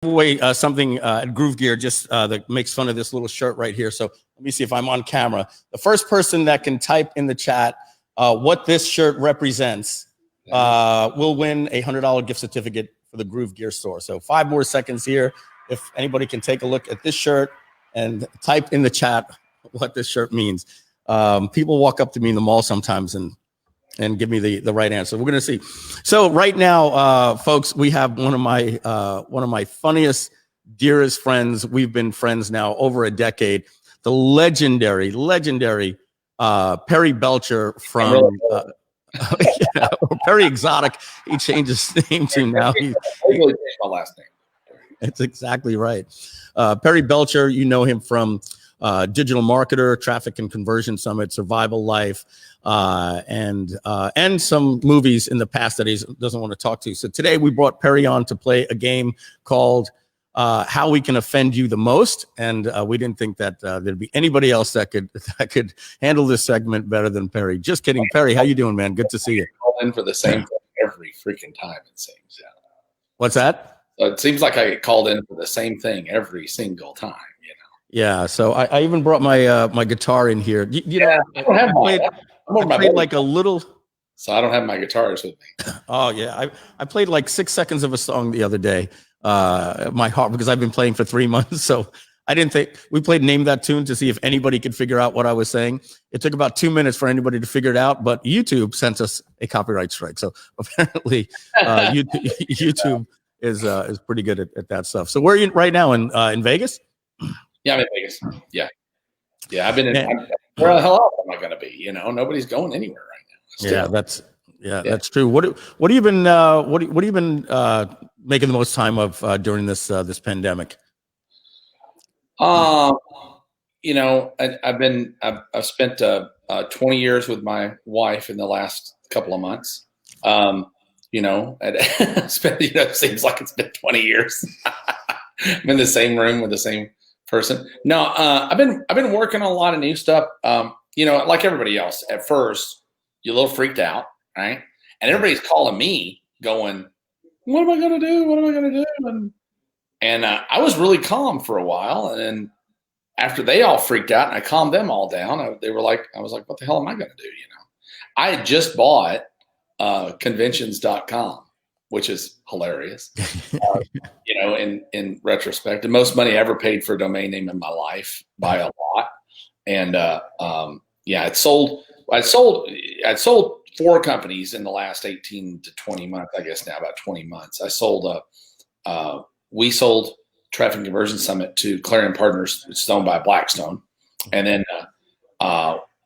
away something at Groove Gear just that makes fun of this little shirt right here. So let me see if I'm on camera. The first person that can type in the chat what this shirt represents will win a $100 gift certificate for the Groove Gear store. So 5 more seconds here. If anybody can take a look at this shirt and type in the chat what this shirt means. People walk up to me in the mall sometimes and give me the right answer. We're going to see. So right now, folks, we have one of my funniest, dearest friends. We've been friends now over a decade. The legendary Perry Belcher from Perry Exotic. He changed his name to now. I really changed my last name. That's exactly right. Perry Belcher, you know him from Digital Marketer, Traffic and Conversion Summit, Survival Life, and some movies in the past that he doesn't want to talk to. So today we brought Perry on to play a game called How We Can Offend You the Most, and we didn't think that there'd be anybody else that could handle this segment better than Perry. Just kidding, Perry. How you doing, man? Good to see you. Call in for the same thing every freaking time, it seems. Yeah. What's that? It seems like I get called in for the same thing every single time. Yeah, so I even brought my my guitar in here. You know, I don't have I played like a little. So I don't have my guitars with me. Oh yeah, I played like 6 seconds of a song the other day. My heart, because I've been playing for 3 months, so I didn't think we played Name That Tune to see if anybody could figure out what I was saying. It took about 2 minutes for anybody to figure it out, but YouTube sent us a copyright strike. So apparently, YouTube is pretty good at that stuff. So where are you right now in Vegas? Yeah, I'm in Vegas. Yeah. I've been in. Where the hell else am I going to be? You know, nobody's going anywhere right now. That's true. What have you been making the most time of during this pandemic? You know, I've spent 20 years with my wife in the last couple of months. You know, it seems like it's been 20 years. I'm in the same room with the same person. No, I've been working on a lot of new stuff. You know, like everybody else, at first you're a little freaked out, right? And everybody's calling me, going, "What am I going to do? What am I going to do?" And I was really calm for a while, and then after they all freaked out, and I calmed them all down, I was like, "What the hell am I going to do?" You know, I had just bought conventions.com. Which is hilarious, you know, in retrospect. The most money I ever paid for a domain name in my life by a lot. And yeah, I'd sold 4 companies in the last 18 to 20 months, I guess now about 20 months. We sold Traffic and Conversion Summit to Clarion Partners, it's owned by Blackstone. And then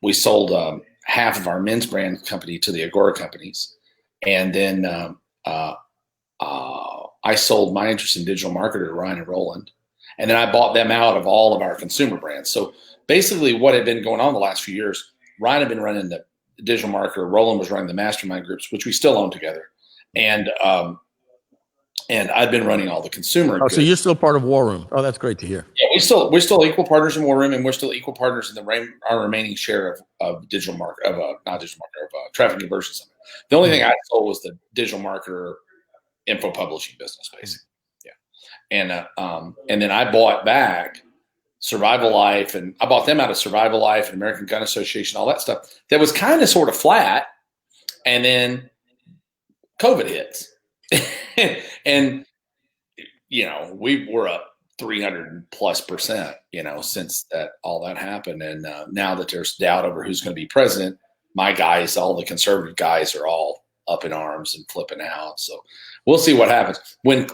we sold half of our men's brand company to the Agora companies. And then I sold my interest in Digital Marketer to Ryan and Roland, and then I bought them out of all of our consumer brands. So basically what had been going on the last few years, Ryan had been running the Digital Marketer, Roland was running the mastermind groups, which we still own together. And I'd been running all the consumer. Oh, so you're still part of War Room. Oh, that's great to hear. Yeah, we're still equal partners in War Room, and we're still equal partners in our remaining share of Digital Marketer, of Traffic and Conversion Summit. The only thing I sold was the Digital Marketer info publishing business, basically. Yeah. And then I bought back Survival Life, and I bought them out of Survival Life and American Gun Association, all that stuff that was kind of sort of flat. And then COVID hits. And, you know, we were up 300+%, you know, since all that happened. And now that there's doubt over who's going to be president, my guys, all the conservative guys are all up in arms and flipping out. So we'll see what happens. When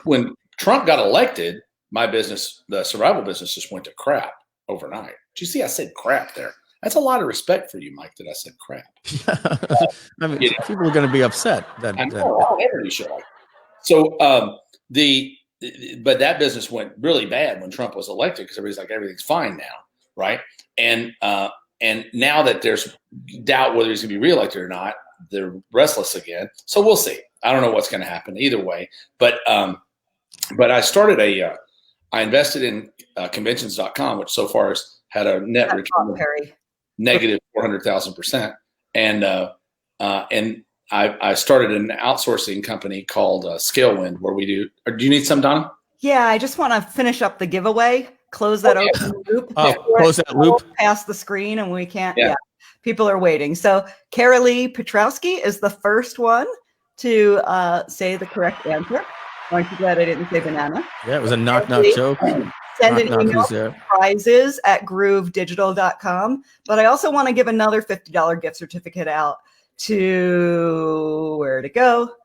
Trump got elected, my business, the survival business, just went to crap overnight. Did you see I said crap there? That's a lot of respect for you, Mike, that I said crap. I mean, people are going to be upset. I know, everybody should. So but that business went really bad when Trump was elected because everybody's like, everything's fine now, right? And now that there's doubt whether he's going to be reelected or not, they're restless again. So we'll see. I don't know what's going to happen either way. But I started I invested in conventions.com, which so far has had a net return of negative 400,000%. And I started an outsourcing company called Scalewind, where we do. Do you need some, Donna? Yeah, I just want to finish up the giveaway, close that open loop. Close that loop. Past the screen, and we can't. Yeah. People are waiting. So Carolee Petrowski is the first one to say the correct answer. Aren't you glad I didn't say banana? Yeah, it was a knock joke. Send an email to prizes@groovedigital.com. But I also want to give another $50 gift certificate out to, where to go?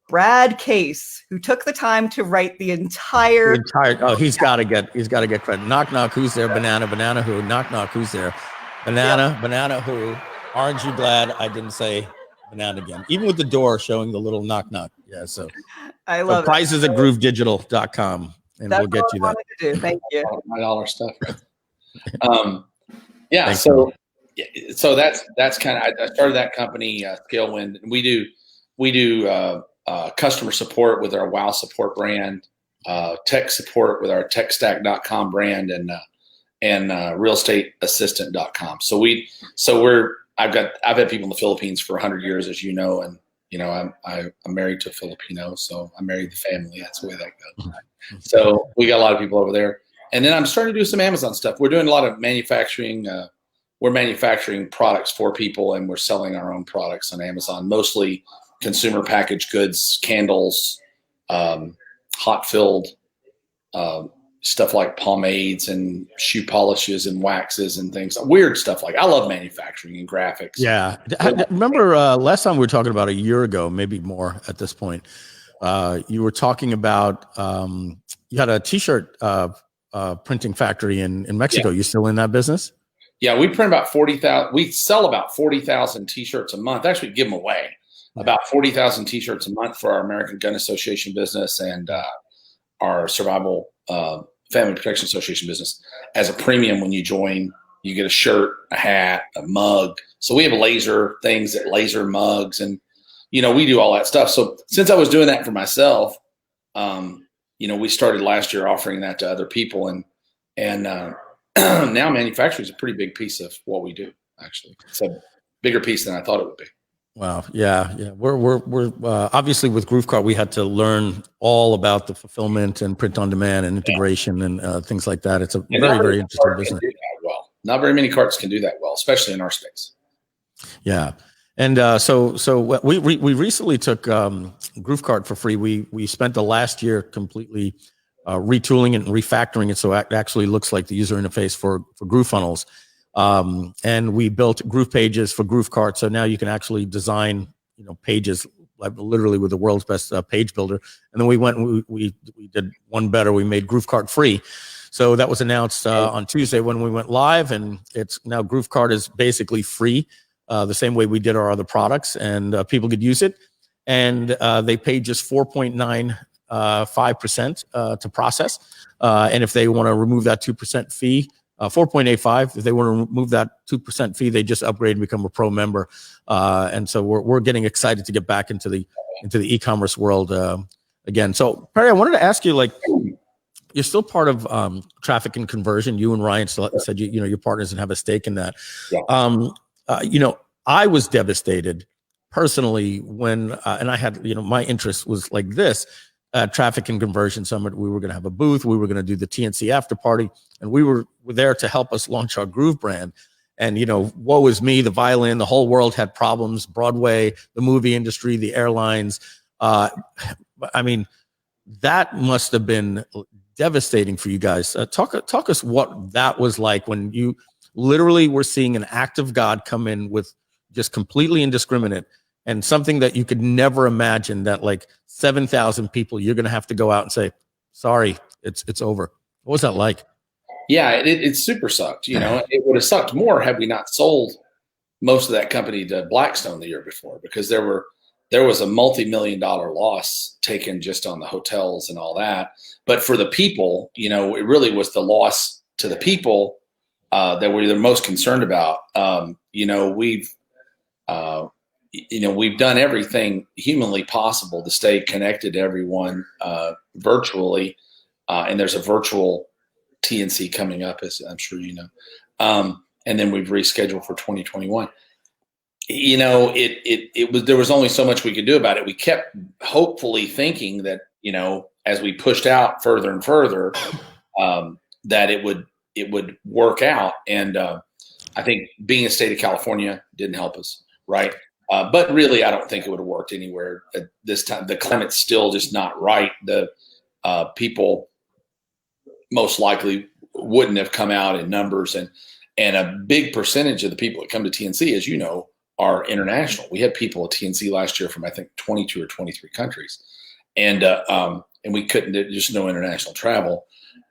Brad Case, who took the time to write the entire. Oh, he's got to get credit. Knock knock, who's there? Banana who? Knock knock, who's there? Banana who? Aren't you glad I didn't say banana again? Even with the door showing the little knock knock. Yeah, so I love it. Prizes at groovedigital.com, and we'll get you that. To do. Thank you. $5 stuff. Yeah. So that's kind of, I started that company, Scalewind. We do customer support with our WOW support brand, tech support with our techstack.com brand, and realestateassistant.com. I've had people in the Philippines for 100 years, as you know, and I'm married to a Filipino, so I married the family. That's the way that goes. So we got a lot of people over there, and then I'm starting to do some Amazon stuff. We're doing a lot of manufacturing. We're manufacturing products for people, and we're selling our own products on Amazon, mostly consumer packaged goods, candles, hot filled stuff like pomades and shoe polishes and waxes and things, weird stuff. Like, I love manufacturing and graphics. Yeah. Remember last time we were talking about a year ago, maybe more at this point, you were talking about, you had a t-shirt printing factory in Mexico. You still in that business? Yeah. We print about 40,000. We sell about 40,000 t-shirts a month. Actually give them away about 40,000 t-shirts a month for our American Gun Association business and our Survival Family Protection Association business as a premium. When you join, you get a shirt, a hat, a mug. So we have laser things, that laser mugs, and we do all that stuff. So since I was doing that for myself, we started last year offering that to other people, and now manufacturing is a pretty big piece of what we do. Actually, it's a bigger piece than I thought it would be. Wow. Yeah. We're obviously with GrooveCart, we had to learn all about the fulfillment and print on demand and integration and things like that. It's a very, very interesting business. Well, not very many carts can do that well, especially in our space. Yeah. And so we recently took GrooveCart for free. We spent the last year completely retooling it and refactoring it so it actually looks like the user interface for GrooveFunnels. And we built Groove Pages for GrooveCart. So now you can actually design, pages like literally with the world's best page builder. And then we went and we did one better. We made GrooveCart free. So that was announced on Tuesday when we went live, and it's now GrooveCart is basically free, the same way we did our other products, and people could use it. And they paid just 4.95% to process. And if they want to remove that 2% fee, 4.85. If they want to remove that 2% fee, they just upgrade and become a pro member. And so we're getting excited to get back into the e-commerce world again. So Perry, I wanted to ask you, like, you're still part of traffic and conversion. You and Ryan still said your partners and have a stake in that. Yeah. I was devastated personally when and I had my interest was like this. Traffic and Conversion Summit. We were going to have a booth. We were going to do the TNC after party, and we were there to help us launch our Groove brand. And woe is me, the violin, the whole world had problems. Broadway, the movie industry, the airlines. I mean, that must have been devastating for you guys. Talk us what that was like when you literally were seeing an act of God come in with just completely indiscriminate. And something that you could never imagine, that like 7,000 people, you're going to have to go out and say, sorry, it's over. What was that like? Yeah, it super sucked. It would have sucked more had we not sold most of that company to Blackstone the year before, because there was a multi-million-dollar loss taken just on the hotels and all that. But for the people, it really was the loss to the people that we're the most concerned about. We've done everything humanly possible to stay connected to everyone virtually. And there's a virtual TNC coming up, as I'm sure you know. And then we've rescheduled for 2021. There was only so much we could do about it. We kept hopefully thinking that, as we pushed out further and further, that it would work out. And I think being a state of California didn't help us, right? But really, I don't think it would have worked anywhere at this time. The climate's still just not right. The people most likely wouldn't have come out in numbers, and a big percentage of the people that come to TNC, as you know, are international. We had people at TNC last year from, I think, 22 or 23 countries, and we couldn't. Just no international travel.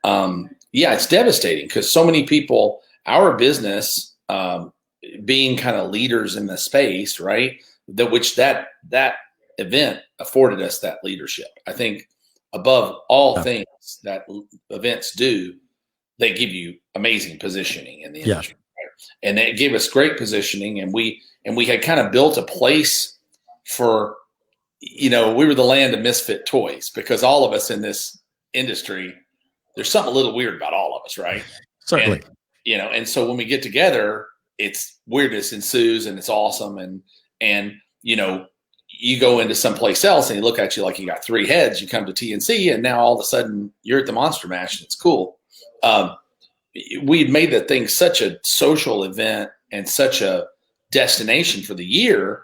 Yeah, it's devastating because so many people. Our business, being kind of leaders in the space, right? That event afforded us that leadership. I think above all things that events do, they give you amazing positioning in the industry, right? And they gave us great positioning, and we had kind of built a place for, we were the land of misfit toys, because all of us in this industry, there's something a little weird about all of us, right? Certainly. And so when we get together, it's weirdness ensues, and it's awesome. And you go into someplace else and you look at you like you got three heads. You come to TNC, and now all of a sudden you're at the Monster Mash, and it's cool. We'd made the thing such a social event and such a destination for the year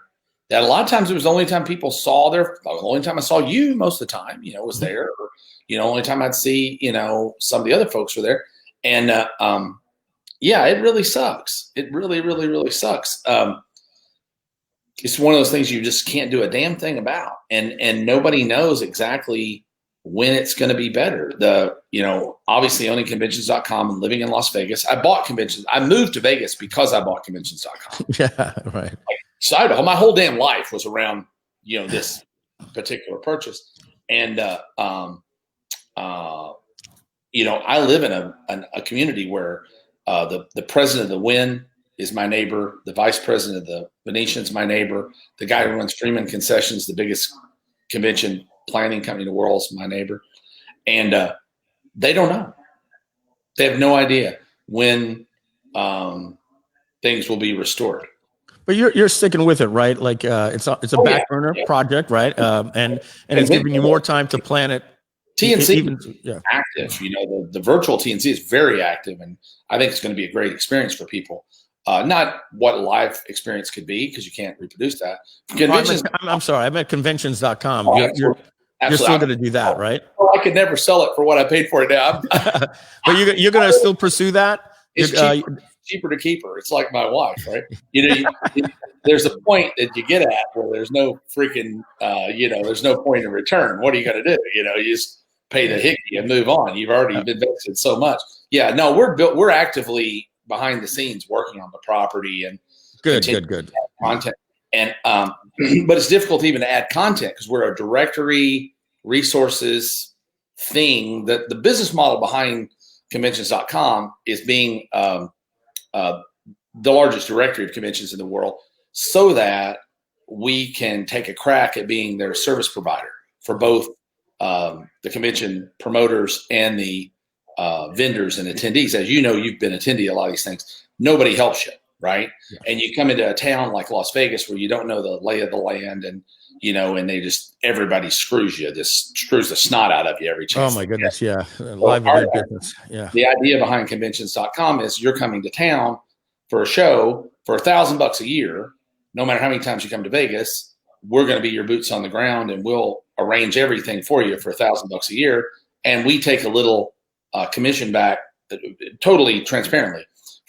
that a lot of times it was the only time people saw the only time I saw you most of the time, was there. Or, only time I'd see, some of the other folks were there. And yeah, it really sucks. It really, really, really sucks. It's one of those things you just can't do a damn thing about. And nobody knows exactly when it's going to be better. Obviously owning conventions.com and living in Las Vegas, I bought conventions. I moved to Vegas because I bought conventions.com. Yeah, right. So Idaho, my whole damn life was around, this particular purchase. And, I live in a community where the president of the Wynn is my neighbor. The vice president of the Venetian is my neighbor. The guy who runs Freeman Concessions, the biggest convention planning company in the world, is my neighbor. And they don't know. They have no idea when things will be restored. But you're sticking with it, right? Like it's a back burner project, right? And it's giving you more time to plan it. TNC active, the virtual TNC is very active, and I think it's going to be a great experience for people. Not what live experience could be, because you can't reproduce that. Conventions. I'm sorry, I meant conventions.com. You're Absolutely. still going to do that, right? Well, I could never sell it for what I paid for it now. But you're going to still pursue that? It's cheaper to keep her. It's like my wife, right? There's a point that you get at where there's no freaking, there's no point in return. What are you going to do? You just pay the hickey and move on. You've already invested so much. Yeah, no, we're actively behind the scenes working on the property and good content. And but it's difficult to even add content because we're a directory resources thing. That the business model behind conventions.com is being the largest directory of conventions in the world, so that we can take a crack at being their service provider for both the convention promoters and the vendors and attendees. As you know, you've been attendee a lot of these things. Nobody helps you, right? Yeah. And you come into a town like Las Vegas where you don't know the lay of the land, and and everybody screws you. This screws the snot out of you every chance. Oh my goodness, yeah. Live event business. Yeah. The idea behind conventions.com is you're coming to town for a show for $1,000 a year. No matter how many times you come to Vegas, we're going to be your boots on the ground, and we'll arrange everything for you for $1,000 a year. And we take a little commission back, totally transparently,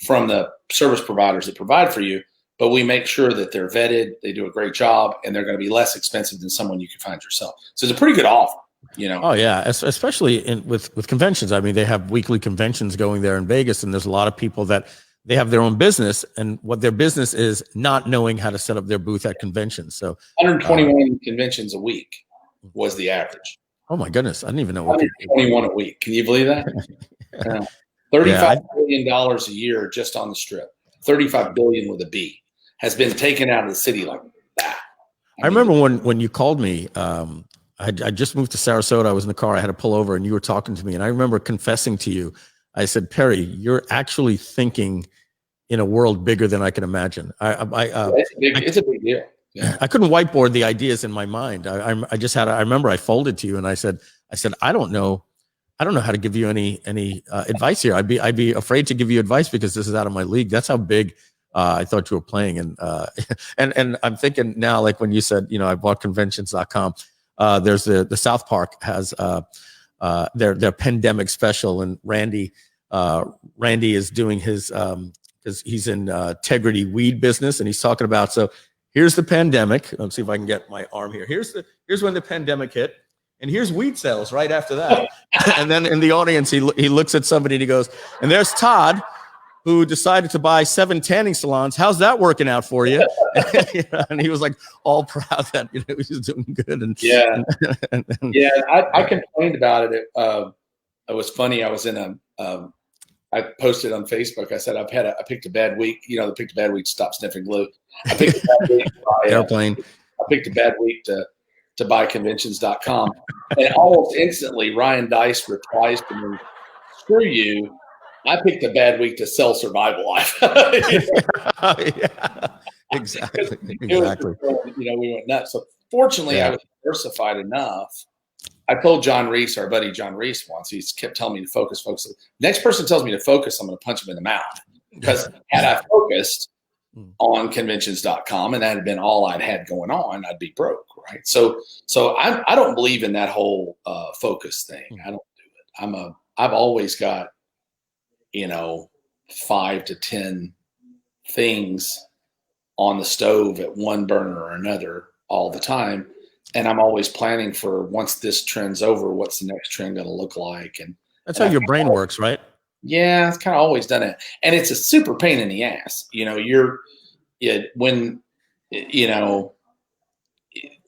from the service providers that provide for you. But we make sure that they're vetted, they do a great job, and they're going to be less expensive than someone you can find yourself. So it's a pretty good offer, Oh yeah, especially with conventions. I mean, they have weekly conventions going there in Vegas, and there's a lot of people that they have their own business, and what their business is not knowing how to set up their booth at conventions. So 121 conventions a week was the average. Oh my goodness, I didn't even know. 121 a week. Can you believe that? $35 billion a year just on the Strip. 35 billion with a B has been taken out of the city like that. I remember when you called me. I just moved to Sarasota. I was in the car. I had to pull over, and you were talking to me. And I remember confessing to you. I said, "Perry, you're actually thinking in a world bigger than I can imagine." It's a big deal. Yeah. I couldn't whiteboard the ideas in my mind. I remember I folded to you, and I said, I said, I don't know how to give you any advice here. I'd be afraid to give you advice because this is out of my league. That's how big I thought you were playing. And and I'm thinking now, like when you said, I bought conventions.com. There's the South Park has their pandemic special, and Randy is doing his because he's in integrity weed business, and he's talking about, so here's the pandemic. Let's see if I can get my arm here. Here's when the pandemic hit. And here's weed sales right after that. And then in the audience, he looks at somebody and he goes, and there's Todd, who decided to buy 7 tanning salons. How's that working out for you? And he was like all proud that he was doing good. And I complained about it. It was funny. I was in I posted on Facebook. I said, I picked a bad week. The picked a bad week to stop sniffing glue. I picked a bad week to buy airplane. I picked a bad week to buy conventions.com. And almost instantly, Ryan Dice replies to me, screw you. I picked a bad week to sell Survival Life. Yeah, exactly. We went nuts. So fortunately, I was diversified enough. I told John Reese, our buddy John Reese, once, he's kept telling me to focus. Next person tells me to focus, I'm going to punch him in the mouth. Because had I focused on conventions.com and that had been all I'd had going on, I'd be broke, right? So I don't believe in that whole focus thing. I don't do it. I've always got 5 to 10 things on the stove at one burner or another all the time. And I'm always planning for, once this trend's over, what's the next trend going to look like? And that's how your brain works, right? Yeah, it's kind of always done it. And it's a super pain in the ass. When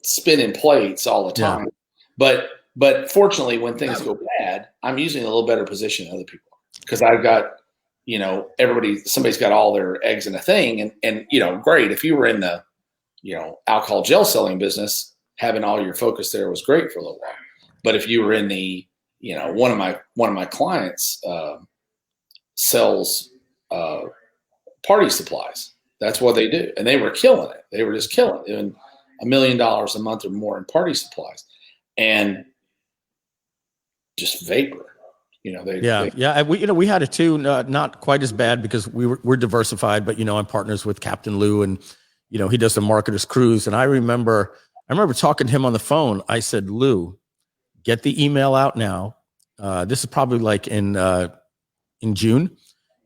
spinning plates all the time. Yeah. But fortunately, when things go bad, I'm usually in a little better position than other people, because I've got, somebody's got all their eggs in a thing. And great. If you were in the, alcohol gel selling business, having all your focus there was great for a little while. But if you were in the, one of my clients sells party supplies. That's what they do. And they were killing it. They were just killing it. Doing $1 million a month or more in party supplies. And just vapor. We had it too, not quite as bad because we're diversified, but I'm partners with Captain Lou, and he does the Marketer's Cruise. And I remember talking to him on the phone. I said, Lou, get the email out now. This is probably like in June,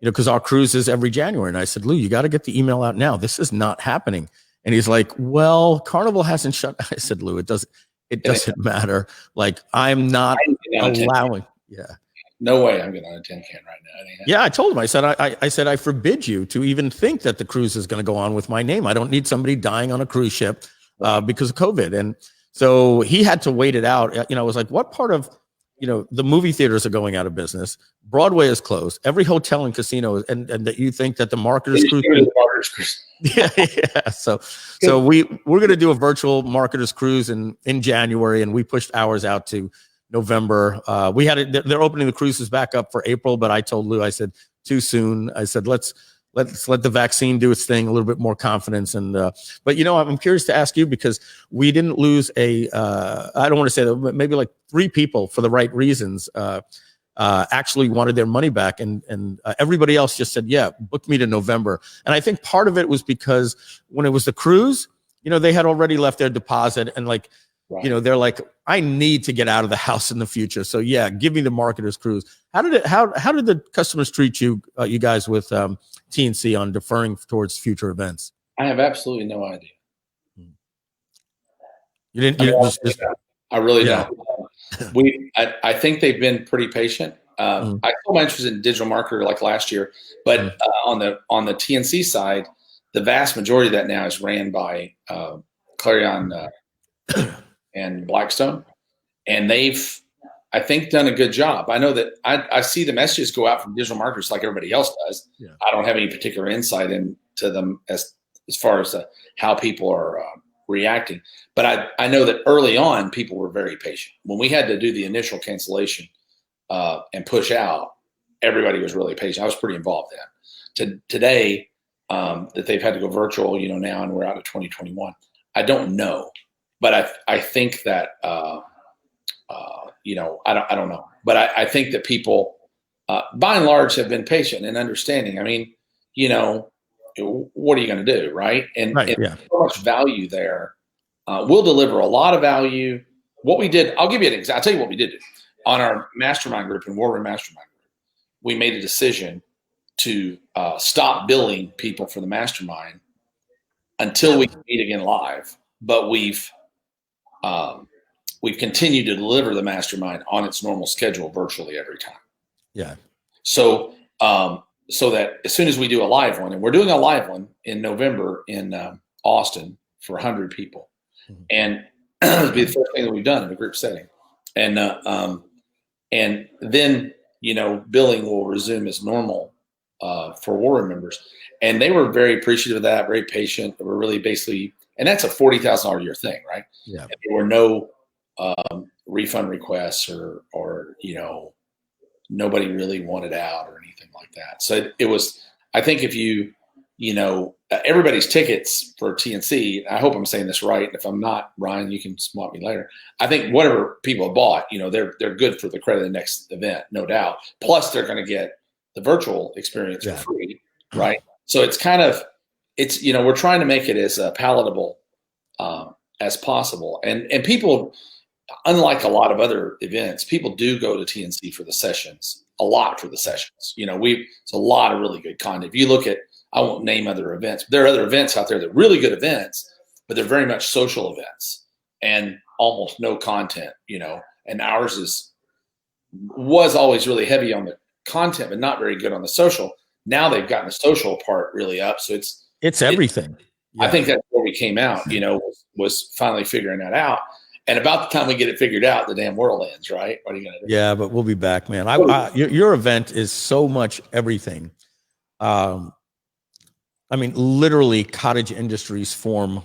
because our cruise is every January. And I said, Lou, you got to get the email out now. This is not happening. And he's like, well, Carnival hasn't shut. I said, Lou, it doesn't matter. Like, I'm not allowing. Yeah. No way I'm getting on a tin can right now. Yeah, I told him. I said, I forbid you to even think that the cruise is going to go on with my name. I don't need somebody dying on a cruise ship because of COVID. And so he had to wait it out. I was like, what part of, the movie theaters are going out of business. Broadway is closed. Every hotel and casino, and that you think that the Marketer's Cruise. Yeah. So we're going to do a virtual Marketer's Cruise in January, and we pushed ours out to November. They're opening the cruises back up for April, but I told Lou, I said, too soon. I said, let's let the vaccine do its thing, a little bit more confidence. And, but I'm curious to ask you, because we didn't lose I don't want to say that, but maybe like 3 people for the right reasons, actually wanted their money back. And everybody else just said, yeah, book me to November. And I think part of it was because when it was the cruise, they had already left their deposit, and like, right. They're like, I need to get out of the house in the future. So yeah, give me the Marketer's Cruise. How did the customers treat you, you guys with TNC on deferring towards future events? I have absolutely no idea. You didn't. I really don't. I think they've been pretty patient. I told my interest in digital marketer like last year, but on the TNC side, the vast majority of that now is ran by Clarion and Blackstone, and they've, I think, done a good job. I know that I see the messages go out from digital marketers like everybody else does. Yeah. I don't have any particular insight into them as far as how people are reacting. But I know that early on, people were very patient. When we had to do the initial cancellation and push out, everybody was really patient. I was pretty involved then. Today, that they've had to go virtual, now, and we're out of 2021. I don't know. But I think that I don't know, but I think that people, by and large, have been patient and understanding. I mean, what are you going to do, right? And so much value there. We'll deliver a lot of value. What we did, I'll give you an example. I'll tell you what we did on our mastermind group and War Room Mastermind Group. We made a decision to stop billing people for the mastermind until we can meet again live. But we've continued to deliver the mastermind on its normal schedule virtually every time. Yeah. So that as soon as we do a live one, and we're doing a live one in November in Austin for 100 people, and it'll be the first thing that we've done in a group setting, and then billing will resume as normal for War Room members, and they were very appreciative of that, very patient. They were really basically, and that's a $40,000 a year thing, right? Yeah. And there were no refund requests or nobody really wanted out or anything like that. So it was, I think if everybody's tickets for TNC, I hope I'm saying this right. And if I'm not, Ryan, you can swap me later. I think whatever people have bought, they're good for the credit of the next event, no doubt. Plus they're going to get the virtual experience for free, right? So it's kind of, we're trying to make it as palatable as possible. And people, unlike a lot of other events, people do go to TNC for the sessions, a lot for the sessions. It's a lot of really good content. If you look at, I won't name other events, but there are other events out there that are really good events, but they're very much social events and almost no content, and ours was always really heavy on the content, but not very good on the social. Now they've gotten the social part really up. So it's everything. I think that's where we came out, was finally figuring that out. And about the time we get it figured out, the damn world ends, right? What are you going to do? Yeah, but we'll be back, man. Your event is so much everything. Literally cottage industries form,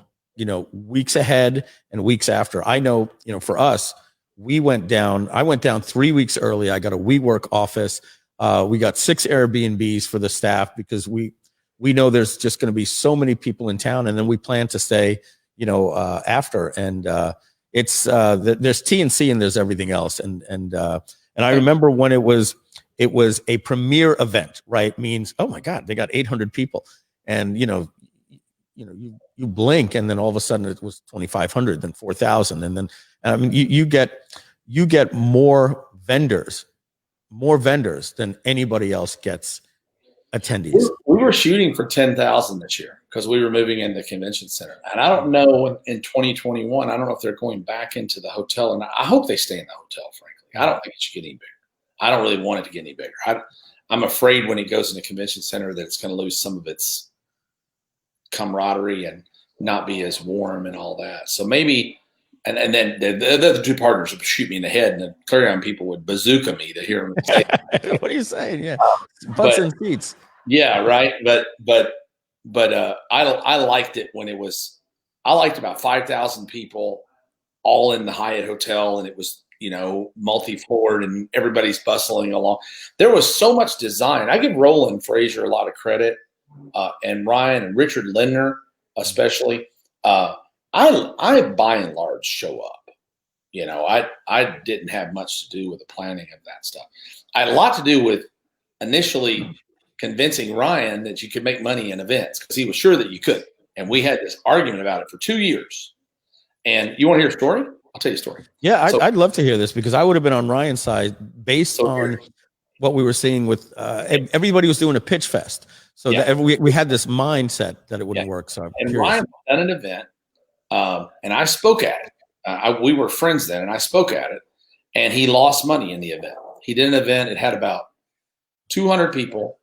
weeks ahead and weeks after. I know, for us, I went down 3 weeks early. I got a WeWork office. We got 6 Airbnbs for the staff because we know there's just going to be so many people in town. And then we plan to stay, after. And it's there's TNC and there's everything else. And I remember when it was a premier event, right? Means, oh my God, they got 800 people. And, you blink and then all of a sudden it was 2,500, then 4,000. And then, you get more vendors than anybody else gets attendees. We were shooting for 10,000 this year because we were moving into the convention center. And I don't know in 2021, I don't know if they're going back into the hotel or not. I hope they stay in the hotel, frankly. I don't think it should get any bigger. I don't really want it to get any bigger. I'm afraid when it goes in the convention center that it's going to lose some of its camaraderie and not be as warm and all that. So maybe, and then the other 2 partners would shoot me in the head, and the Clarion people would bazooka me to hear them say, what are you saying? Yeah. Butts and seats. Yeah. Right. But I liked it when I liked about 5,000 people all in the Hyatt Hotel, and it was, multi-floored and everybody's bustling along. There was so much design. I give Roland Frazier a lot of credit, and Ryan and Richard Lindner, especially. I by and large show up. I didn't have much to do with the planning of that stuff. I had a lot to do with initially convincing Ryan that you could make money in events because he was sure that you could. And we had this argument about it for 2 years. And you want to hear a story? I'll tell you a story. Yeah, I'd love to hear this because I would have been on Ryan's side based on what we were seeing with everybody was doing a pitch fest. So we had this mindset that it wouldn't work. So I'm curious. Ryan done an event, and I spoke at it. We were friends then, and I spoke at it, and he lost money in the event. He did an event. It had about 200 people,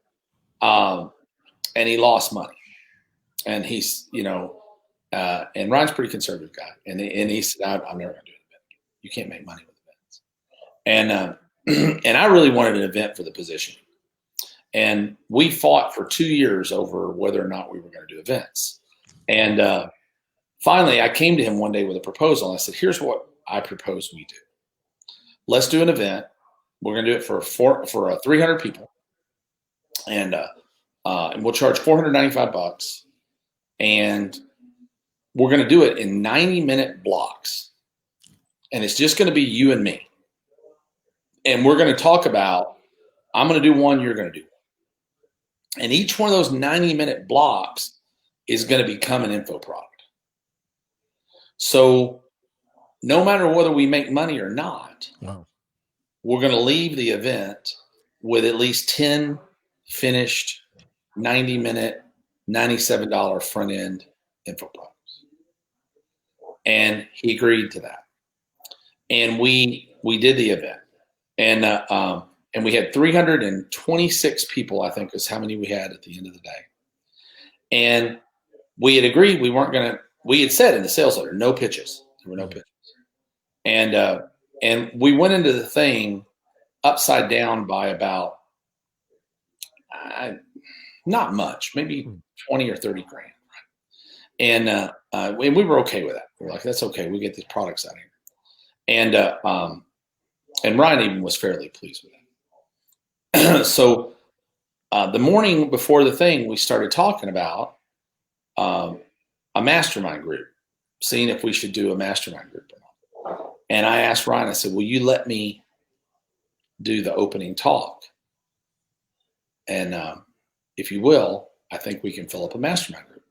and he lost money. And he's, and Ryan's a pretty conservative guy. And he said, I'm never going to do an event. You can't make money with events. And I really wanted an event for the position. And we fought for 2 years over whether or not we were going to do events. And finally, I came to him one day with a proposal. And I said, here's what I propose we do. Let's do an event. We're going to do it for 300 people. And we'll charge $495. And we're going to do it in 90-minute blocks. And it's just going to be you and me. And we're going to talk about, I'm going to do one, you're going to do one. And each one of those 90-minute blocks is going to become an info product. So no matter whether we make money or not, Wow. we're going to leave the event with at least 10 finished 90-minute, $97 front end info products. And he agreed to that. And we did the event. And we had 326 people, I think is how many we had at the end of the day. And we had agreed we had said in the sales letter, no pitches. There were no pitches. And we went into the thing upside down by about, not much, maybe 20 or 30 grand. And we were okay with that. We were like, that's okay. We get these products out here. And Ryan even was fairly pleased with it. So the morning before the thing, we started talking about a mastermind group, seeing if we should do a mastermind group or not. And I asked Ryan, I said, will you let me do the opening talk? And if you will, I think we can fill up a mastermind group.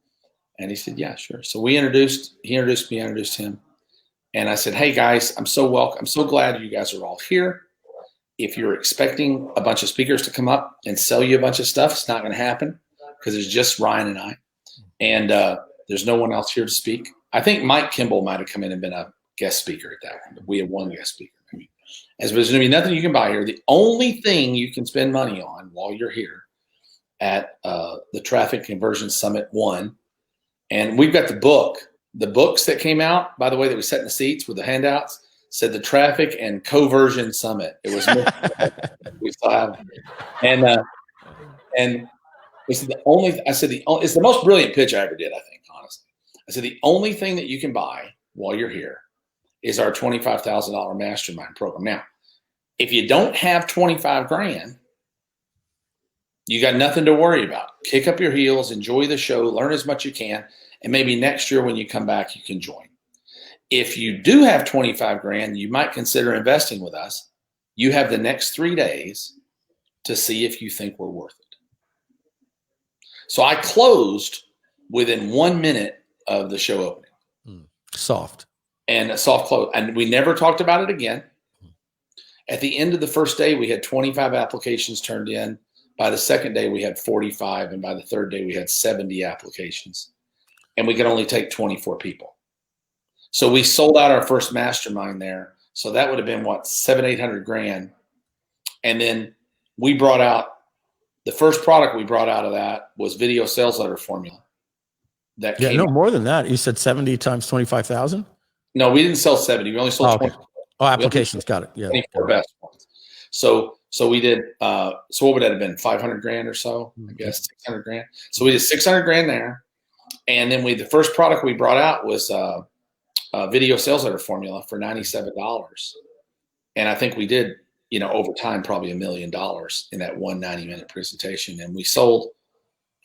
And he said, yeah, sure. So he introduced me, I introduced him. And I said, hey guys, I'm so glad you guys are all here. If you're expecting a bunch of speakers to come up and sell you a bunch of stuff, it's not going to happen because it's just Ryan and I. And there's no one else here to speak. I think Mike Kimball might have come in and been a guest speaker at that. But we have one guest speaker. As there's going to be nothing you can buy here. The only thing you can spend money on while you're here at the Traffic Conversion Summit 1, and we've got the books that came out, by the way, that we set in the seats with the handouts, said the Traffic and Conversion Summit. It was we still have it. And we said it's the most brilliant pitch I ever did, I think, honestly. I said the only thing that you can buy while you're here is our $25,000 mastermind program. Now, if you don't have 25 grand, you got nothing to worry about. Kick up your heels, enjoy the show, learn as much as you can, and maybe next year when you come back, you can join. If you do have 25 grand, you might consider investing with us. You have the next 3 days to see if you think we're worth it. So I closed within 1 minute of the show opening. Soft. And a soft close. And we never talked about it again. At the end of the first day, we had 25 applications turned in. By the second day, we had 45. And by the third day, we had 70 applications. And we could only take 24 people. So we sold out our first mastermind there. So that would have been what, 700-800 grand. And then we brought out, the first product we brought out of that was video sales letter formula. That came out. More than that. You said 70 times 25,000? No, we didn't sell 70. We only sold 20. Oh, applications. Got it. Yeah. 24 best ones. So we did, so what would that have been? 500 grand or so, I guess, 600 grand. So we did 600 grand there. And then the first product we brought out was a video sales letter formula for $97. And I think we did, over time, probably $1 million in that one 90-minute presentation. And we sold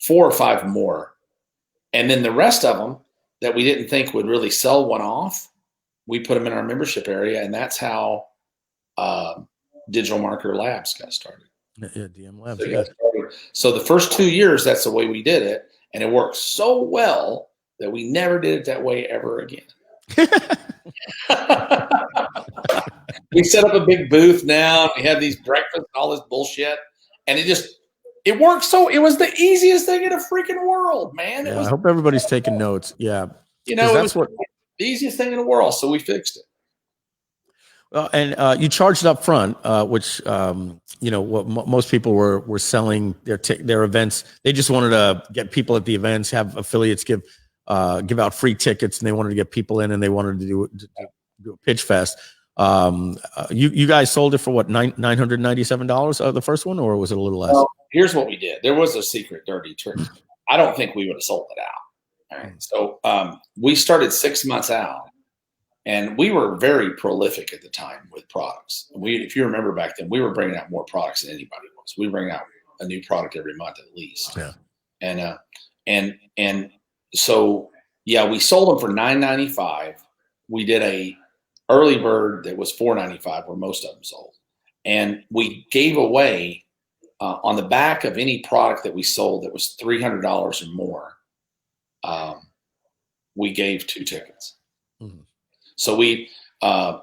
4 or 5 more. And then the rest of them that we didn't think would really sell one off, we put them in our membership area. And that's how Digital Marketer Labs got started. Yeah, DM Labs. So the first 2 years, that's the way we did it. And it worked so well that we never did it that way ever again. We set up a big booth now. And we have these breakfasts and all this bullshit. And it worked. So it was the easiest thing in the freaking world, man. Yeah, I hope everybody's taking notes. Yeah. It was the easiest thing in the world. So we fixed it. Well, and you charged up front, which what most people were selling their events. They just wanted to get people at the events, have affiliates give out free tickets, and they wanted to get people in, and they wanted to do a pitch fest. You guys sold it for what, $997 the first one, or was it a little less? Well, here's what we did. There was a secret dirty trick. I don't think we would have sold it out. All right. So we started 6 months out. And we were very prolific at the time with products. If you remember back then, we were bringing out more products than anybody was. We were bringing out a new product every month at least. Yeah. And so we sold them for $995. We did a early bird that was $495, where most of them sold, and we gave away on the back of any product that we sold that was $300 or more. We gave 2 tickets. Mhm. So no,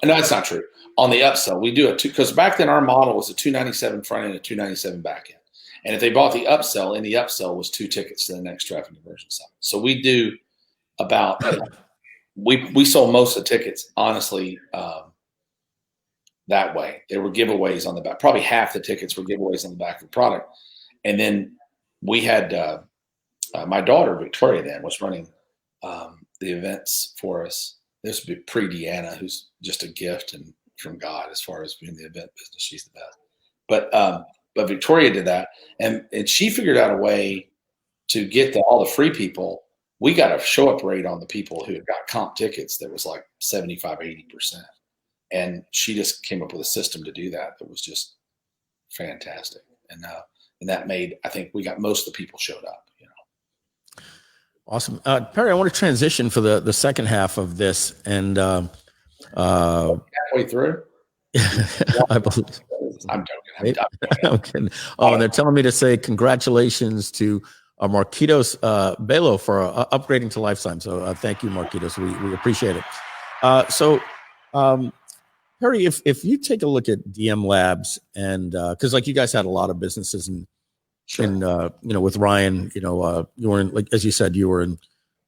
that's not true. On the upsell, we do it because back then our model was a $297 front end, a $297 back end. And if they bought the upsell, in the upsell was 2 tickets to the next traffic conversion summit. So we do about, we sold most of the tickets, honestly, that way. There were giveaways on the back. Probably half the tickets were giveaways on the back of the product. And then we had my daughter, Victoria, then was running the events for us. This would be pre-Deanna, who's just a gift and from God as far as being the event business. She's the best. But Victoria did that, and she figured out a way to get all the free people. We got a show up rate on the people who had got comp tickets that was like 75, 80%. And she just came up with a system to do that was just fantastic. And that made, I think we got most of the people showed up, you know. Awesome. Perry, I want to transition for the second half of this. And halfway through? I believe. I'm joking. I'm kidding. Oh, and they're telling me to say congratulations to Marquitos Belo for upgrading to Lifetime. So thank you, Marquitos. We appreciate it. So Perry, if you take a look at DM Labs, and because like you guys had a lot of businesses and with Ryan, you were in, like as you said, you were in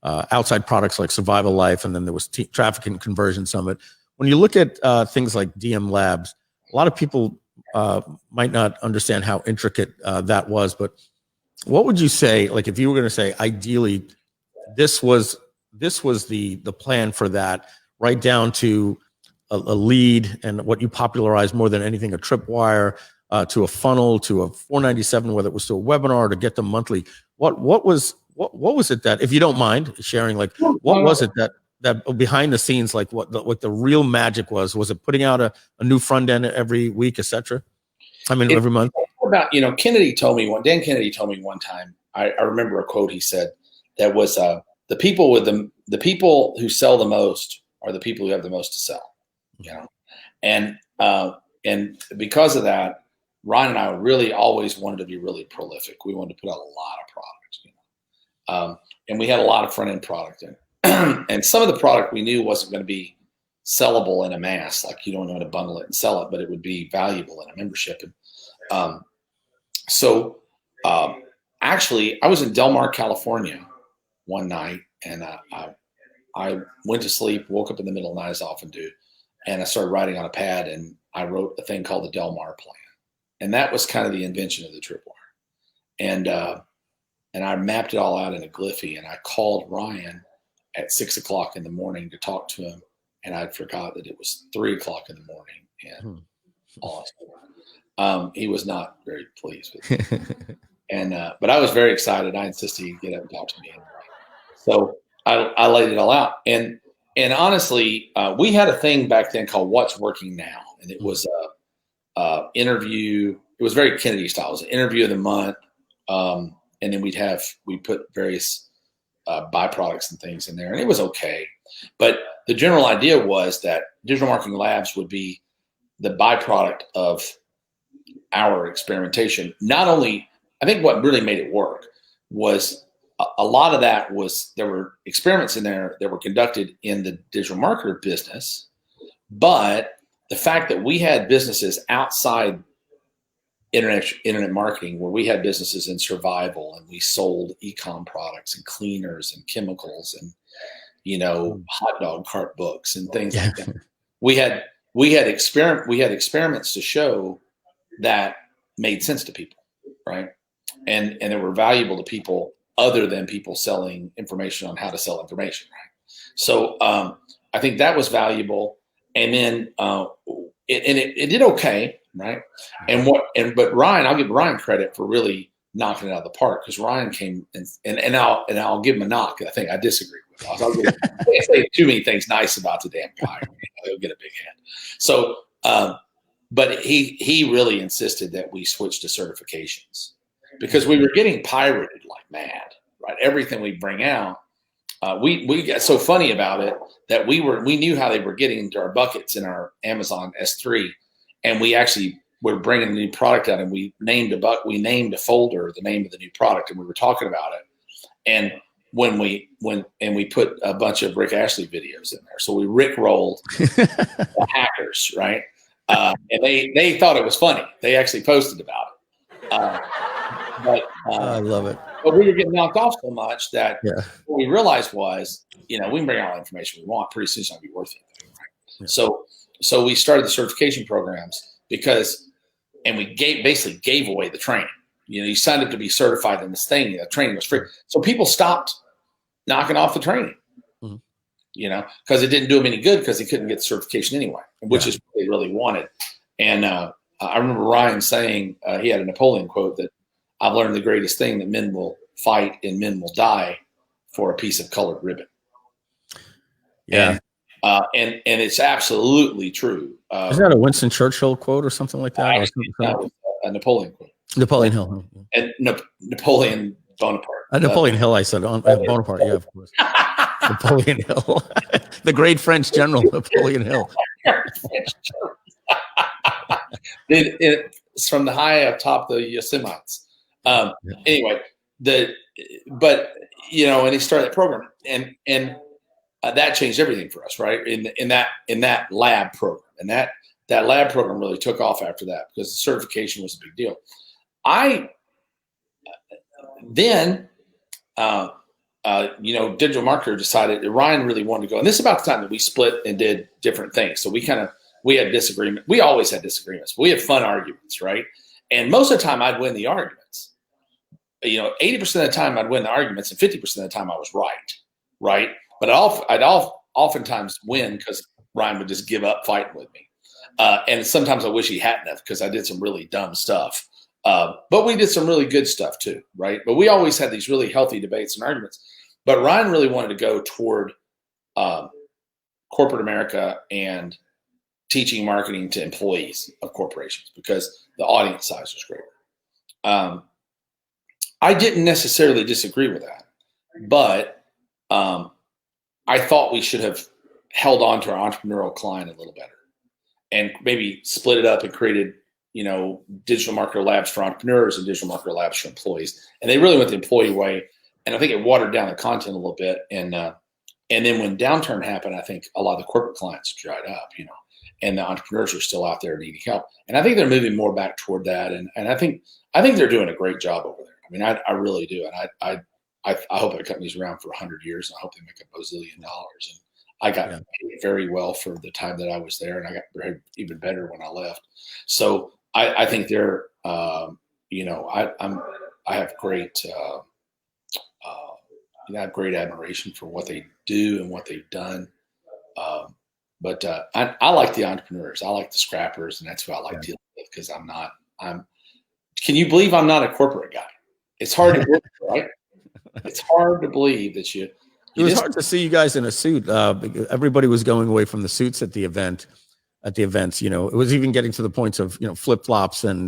outside products like Survival Life, and then there was Traffic and Conversion Summit. When you look at things like DM Labs, a lot of people might not understand how intricate that was. But what would you say, like if you were going to say, ideally, this was the plan for that, right down to a lead and what you popularized more than anything, a tripwire, to a funnel, to a 497, whether it was to a webinar, to get them monthly. What was it that, if you don't mind sharing, like what was it that behind the scenes, like what the real magic was? Was it putting out a new front end every week, etc.? I mean, every month. About Dan Kennedy told me one time. I remember a quote he said that was the people who sell the most are the people who have the most to sell. And because of that, Ryan and I really always wanted to be really prolific. We wanted to put out a lot of products, and we had a lot of front end product in. And some of the product we knew wasn't going to be sellable in a mass, like you don't know how to bundle it and sell it, but it would be valuable in a membership. And actually, I was in Del Mar, California one night, and I went to sleep, woke up in the middle of the night, as I often do, and I started writing on a pad, and I wrote a thing called the Del Mar plan. And that was kind of the invention of the tripwire. And I mapped it all out in a Gliffy, and I called Ryan at 6 o'clock in the morning to talk to him, and I'd forgot that it was 3 o'clock in the morning. And awesome. He was not very pleased with me. But I was very excited. I insisted he'd get up and talk to me. So I laid it all out. And honestly, we had a thing back then called What's Working Now. And it was a interview. It was very Kennedy style. It was an interview of the month. And then we put various byproducts and things in there, and it was okay. But the general idea was that Digital Marketing Labs would be the byproduct of our experimentation. Not only, I think what really made it work was a lot of that was, there were experiments in there that were conducted in the digital marketer business, but the fact that we had businesses outside internet marketing, where we had businesses in survival, and we sold e-com products and cleaners and chemicals and hot dog cart books and things like that. We had experiments to show that made sense to people, right? And they were valuable to people other than people selling information on how to sell information, right? So I think that was valuable. And then it did okay, right? But Ryan, I'll give Ryan credit for really knocking it out of the park, because Ryan came and I'll give him a knock. I think I disagree with him. I can't say too many things nice about the damn guy. He'll get a big head. So, but he really insisted that we switch to certifications, because we were getting pirated like mad, right? Everything we bring out, we got so funny about it that we knew how they were getting into our buckets in our Amazon S3. And we actually we're bringing a new product out, and we named a folder the name of the new product, and we were talking about it. And we put a bunch of Rick Ashley videos in there. So we Rick rolled the hackers, right? And they thought it was funny. They actually posted about it. I love it. But we were getting knocked off so much that Yeah. what we realized was, we can bring all the information we want. Pretty soon it's not going to be worth anything, right? Yeah. So we started the certification programs and we basically gave away the training. You signed up to be certified in this thing. The training was free. So people stopped knocking off the training, because it didn't do them any good because they couldn't get the certification anyway, which is what they really wanted. And I remember Ryan saying, he had a Napoleon quote that, "I've learned the greatest thing, that men will fight and men will die for a piece of colored ribbon." Yeah. And it's absolutely true. Is that a Winston Churchill quote or something like that? That was a Napoleon quote. Napoleon Hill. And Napoleon Bonaparte. Napoleon Hill, I said. Bonaparte, yeah, of course. Napoleon Hill. The great French general, Napoleon Hill. It's from the high up top the Yosemites. Anyway, and he started that program, and that changed everything for us, right? In that lab program, and that lab program really took off after that because the certification was a big deal. Digital marketer decided that Ryan really wanted to go, and this is about the time that we split and did different things. So we had disagreement. We always had disagreements. But we had fun arguments, right? And most of the time I'd win the arguments. 80% of the time I'd win the arguments, and 50% of the time I was right? But I'd oftentimes win because Ryan would just give up fighting with me. And sometimes I wish he hadn't have, because I did some really dumb stuff. But we did some really good stuff too, right? But we always had these really healthy debates and arguments. But Ryan really wanted to go toward corporate America and teaching marketing to employees of corporations because the audience size was greater. I didn't necessarily disagree with that, but I thought we should have held on to our entrepreneurial client a little better and maybe split it up and created, digital marketer labs for entrepreneurs and digital marketer labs for employees. And they really went the employee way. And I think it watered down the content a little bit. And then when downturn happened, I think a lot of the corporate clients dried up, and the entrepreneurs are still out there needing help. And I think they're moving more back toward that. And I think they're doing a great job over there. I mean, I really do. And I hope that company's around for 100 years, and I hope they make $1 bazillion. And I got paid very well for the time that I was there, and I got paid even better when I left. So I think they're, I have great, I have great admiration for what they do and what they've done. But I like the entrepreneurs. I like the scrappers, and that's who I like dealing with because can you believe I'm not a corporate guy? It's hard to believe, right? It's hard to believe that it was hard to see you guys in a suit. Everybody was going away from the suits at the events. It was even getting to the points of, flip flops and,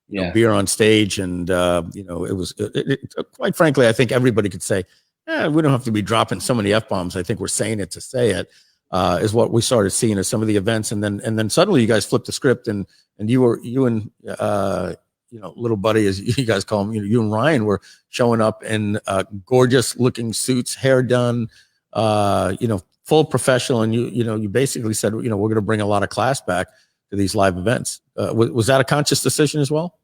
beer on stage. And, it was quite frankly, I think everybody could say, we don't have to be dropping so many F-bombs. I think we're saying it to say it, is what we started seeing at some of the events. And then suddenly you guys flipped the script and you and little buddy, as you guys call him, you and Ryan were showing up in gorgeous looking suits, hair done, full professional. And you basically said, we're going to bring a lot of class back to these live events. Was that a conscious decision as well?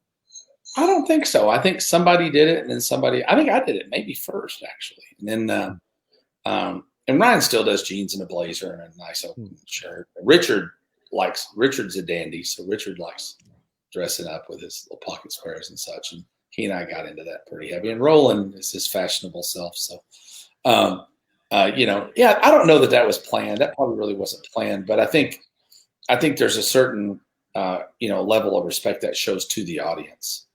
I don't think so. I think somebody did it, and then I think I did it maybe first actually. And then, and Ryan still does jeans and a blazer and a nice open shirt. Richard's a dandy. So Richard likes dressing up with his little pocket squares and such. And he and I got into that pretty heavy. And Roland is his fashionable self. So, I don't know that was planned. That probably really wasn't planned. But I think there's a certain, level of respect that shows to the audience.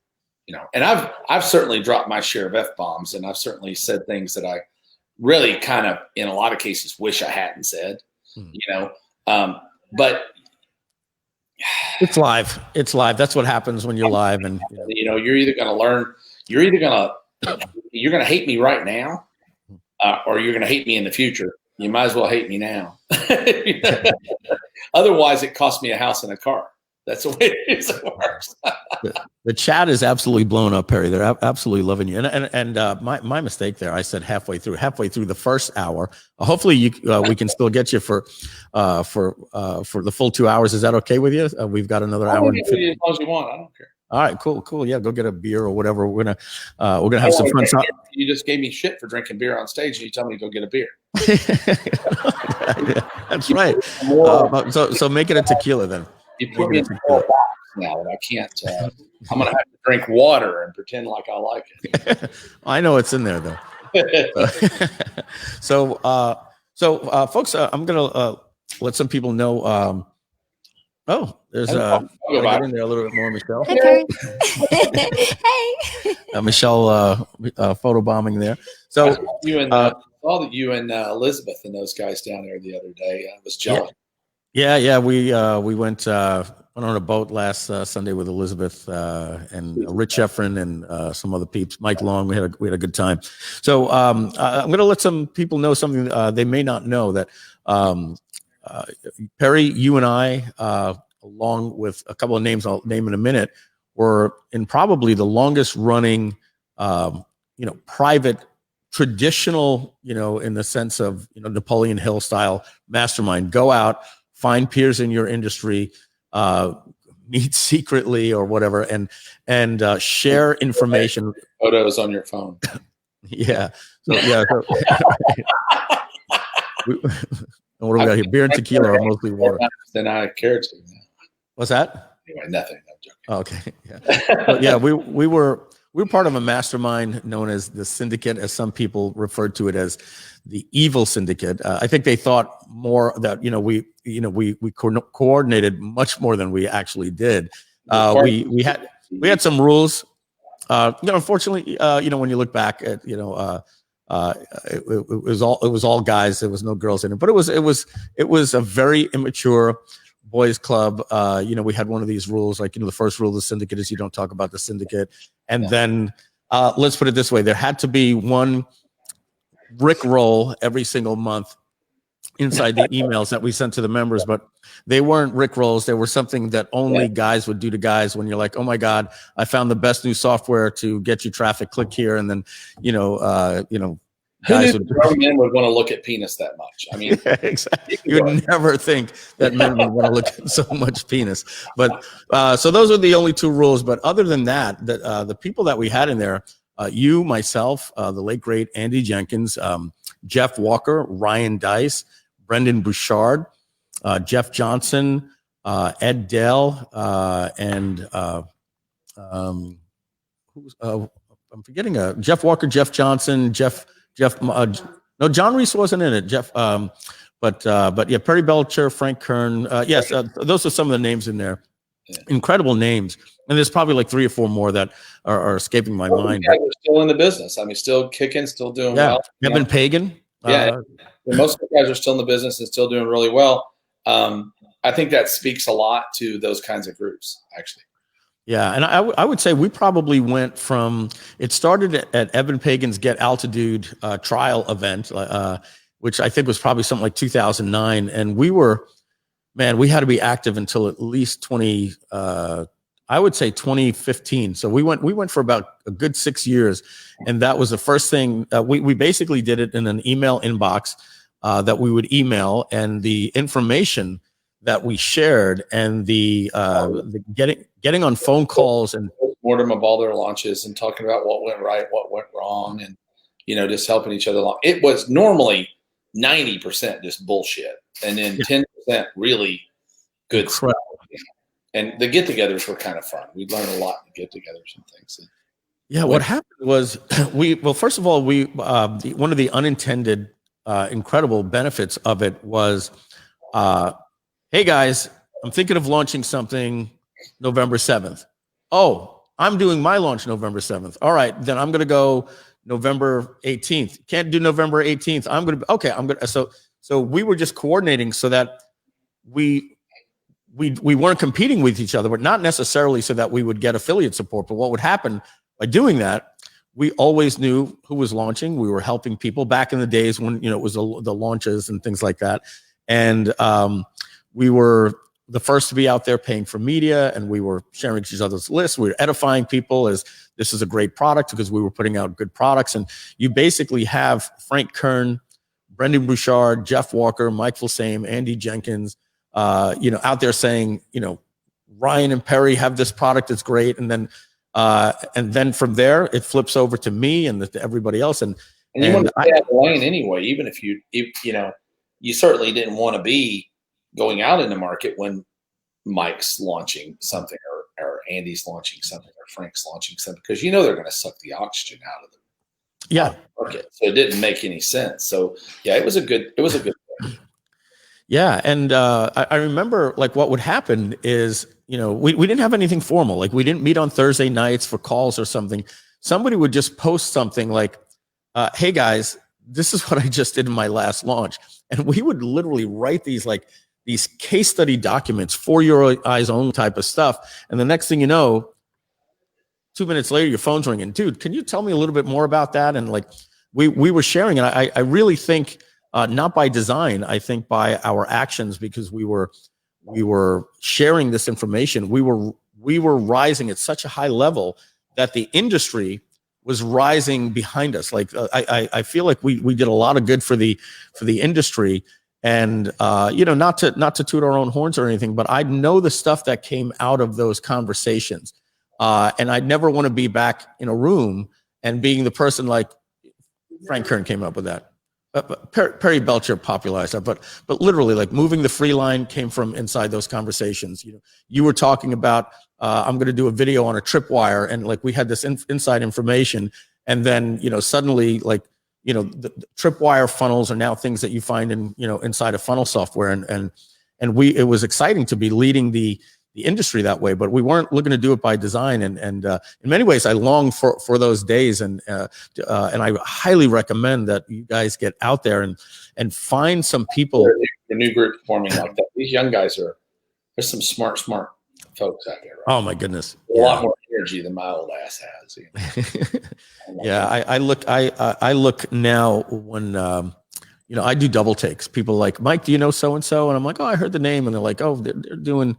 And I've certainly dropped my share of F-bombs, and I've certainly said things that I really kind of, in a lot of cases, wish I hadn't said. But it's live. That's what happens when you're live. And you're either going to learn, you're going to hate me right now, or you're going to hate me in the future. You might as well hate me now. Otherwise, it cost me a house and a car. That's the way it works. The chat is absolutely blown up, Perry. They're absolutely loving you. And my mistake there. I said halfway through the first hour. Hopefully we can still get you for the full 2 hours. Is that okay with you? We've got another hour. As long as you want, I don't care. All right, cool. Yeah, go get a beer or whatever. We're gonna have some fun. You just gave me shit for drinking beer on stage, and you tell me to go get a beer. That's right. So make it a tequila then. You put me in a box now that I can't. I'm gonna have to drink water and pretend like I like it. I know it's in there though. So folks, I'm gonna let some people know. There's get in there a little bit more, Michelle. Hi, Perry. Hey. Michelle photobombing there. So saw that you and Elizabeth and those guys down there the other day. I was jealous. Yeah. We went on a boat last Sunday with Elizabeth and Rich Efren and some other peeps. Mike Long. We had a good time. So I'm going to let some people know something they may not know, that Perry, you and I, along with a couple of names I'll name in a minute, were in probably the longest running, private, traditional, in the sense of, Napoleon Hill style mastermind. Go out, find peers in your industry, meet secretly or whatever, and share information. Photos on your phone. Yeah. So, what do we got here? Beer and tequila are mostly water. Then I care to. What's that? Anyway, nothing. I'm joking. Oh, okay. Yeah. But yeah, we were part of a mastermind known as the Syndicate, as some people referred to it as the Evil Syndicate. I think they thought more that we coordinated much more than we actually did. We had some rules. Unfortunately, when you look back at it was all guys. There was no girls in it, but it was a very immature boys club. We had one of these rules, like, the first rule of the syndicate is you don't talk about the syndicate. And then let's put it this way. There had to be one Rickroll every single month inside the emails that we sent to the members, but they weren't Rickrolls. They were something that only guys would do to guys. When you're like, oh my God, I found the best new software to get you traffic, click here. And then, guys men would want to look at penis that much. I mean, yeah, exactly. You would never think that men would want to look at so much penis. But so those are the only two rules. But other than that, the people that we had in there, you, myself, the late great Andy Jenkins, Jeff Walker, Ryan Dice, Brendan Bouchard, Jeff Johnson, Ed Dell, and I'm forgetting Jeff Walker, Jeff Johnson, no, John Reese wasn't in it. Jeff, but yeah, Perry Belcher, Frank Kern. Yes, those are some of the names in there. Yeah. Incredible names, and there's probably like 3 or 4 more that are escaping my mind. We're still in the business. I mean, still kicking, still doing well. Kevin Pagan. Most of the guys are still in the business and still doing really well. I think that speaks a lot to those kinds of groups, actually. Yeah, and I would say we probably went from, it started at Evan Pagan's Get Altitude trial event, which I think was probably something like 2009, and we had to be active until at least 2015. So we went for about a good 6 years, and that was the first thing. We basically did it in an email inbox that we would email, and the information that we shared, and the getting on phone calls and mortem of all their launches and talking about what went right, what went wrong, and just helping each other along. It was normally 90% just bullshit, and then 10% really good stuff. And the get-togethers were kind of fun. We learned a lot in the get-togethers and things. Yeah, what happened was first of all, one of the unintended incredible benefits of it was, hey guys, I'm thinking of launching something November 7th. Oh, I'm doing my launch November 7th. All right, then I'm going to go November 18th. Can't do November 18th. So we were just coordinating so that we weren't competing with each other, but not necessarily so that we would get affiliate support. But what would happen by doing that, we always knew who was launching. We were helping people back in the days when, it was the launches and things like that. And we were the first to be out there paying for media, and we were sharing each other's lists. We were edifying people as this is a great product because we were putting out good products. And you basically have Frank Kern, Brendan Bouchard, Jeff Walker, Mike Filsaime, Andy Jenkins, out there saying, Ryan and Perry have this product that's great. And then from there, it flips over to me and to everybody else. And you want to stay out of the lane anyway, even if you certainly didn't want to be going out in the market when Mike's launching something or Andy's launching something or Frank's launching something, because they're going to suck the oxygen out of the market. So it didn't make any sense. So yeah, it was a good thing. Yeah. And I remember like what would happen is, we didn't have anything formal. Like we didn't meet on Thursday nights for calls or something. Somebody would just post something like, hey guys, this is what I just did in my last launch. And we would literally write these case study documents for your eyes only type of stuff. And the next thing you know, 2 minutes later, your phone's ringing. Dude, can you tell me a little bit more about that? And like we were sharing, and I really think not by design, I think by our actions, because we were sharing this information. We were rising at such a high level that the industry was rising behind us. Like I feel like we did a lot of good for the industry. And not to toot our own horns or anything, but I know the stuff that came out of those conversations. And I'd never want to be back in a room and being the person like Frank Kern came up with that. Perry Belcher popularized that, but literally like moving the free line came from inside those conversations. You were talking about, I'm going to do a video on a tripwire, and like we had this inside information, and then, suddenly like, the tripwire funnels are now things that you find in, inside of funnel software. And it was exciting to be leading the industry that way, but we weren't looking to do it by design. And in many ways, I long for those days. And I highly recommend that you guys get out there and find some people. The new group forming like that. These young guys there's some smart folks out there. Right? Oh my goodness. A lot more energy than my old ass has. Yeah. I look now when, I do double takes. People are like, Mike, do you know so-and-so? And I'm like, oh, I heard the name. And they're like, oh, they're doing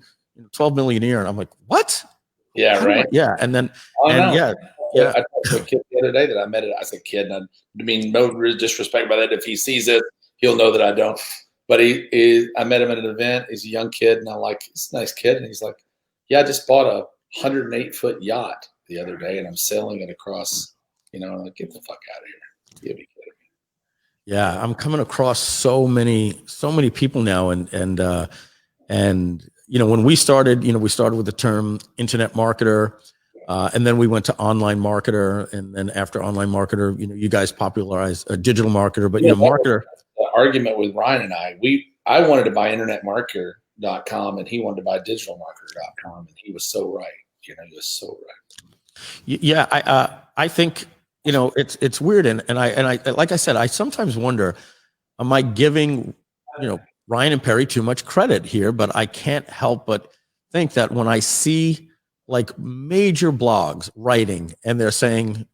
12 million a year. And I'm like, what? Yeah. Right. Yeah. And then, yeah. I talked to a kid the other day that I met. I said, kid, I mean, no disrespect by that. If he sees it, he'll know that I don't. But I met him at an event. He's a young kid. And I'm like, he's a nice kid. And he's like, yeah, I just bought a 108-foot yacht the other day and I'm sailing it across, I'm like, get the fuck out of here. You'll be kidding me. Yeah. I'm coming across so many people now. And when we started, we started with the term internet marketer, and then we went to online marketer. And then after online marketer, you guys popularized a digital marketer, but marketer. The argument with Ryan and I wanted to buy internetmarketer.com and he wanted to buy digitalmarketer.com. And he was so right. He was so right. Yeah. I think, it's weird. And I, like I said, I sometimes wonder, am I giving, Ryan and Perry too much credit here? But I can't help but think that when I see like major blogs writing and they're saying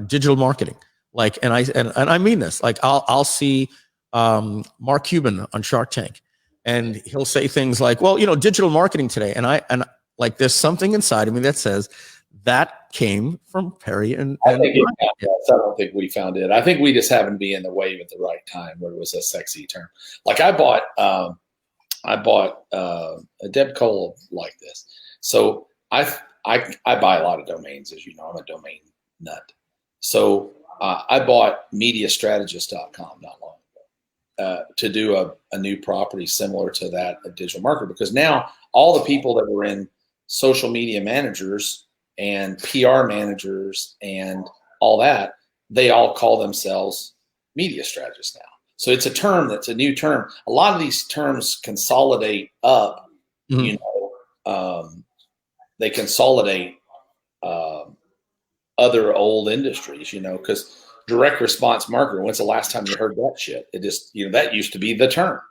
digital marketing, like, and I mean this, like I'll see Mark Cuban on Shark Tank, and he'll say things like, well, digital marketing today, and like there's something inside of me that says that came from Perry and I don't think we found it. I think we just happened to be in the wave at the right time where it was a sexy term. Like I bought a Deb Cole like this. So I buy a lot of domains, as you know. I'm a domain nut. So I bought mediastrategist.com not long ago to do a new property similar to that of digital marketer, because now all the people that were in social media managers and PR managers and all that, they all call themselves media strategists now. So it's a term that's a new term. A lot of these terms consolidate up, they consolidate other old industries, because direct response marketer, when's the last time you heard that shit? It just, that used to be the term.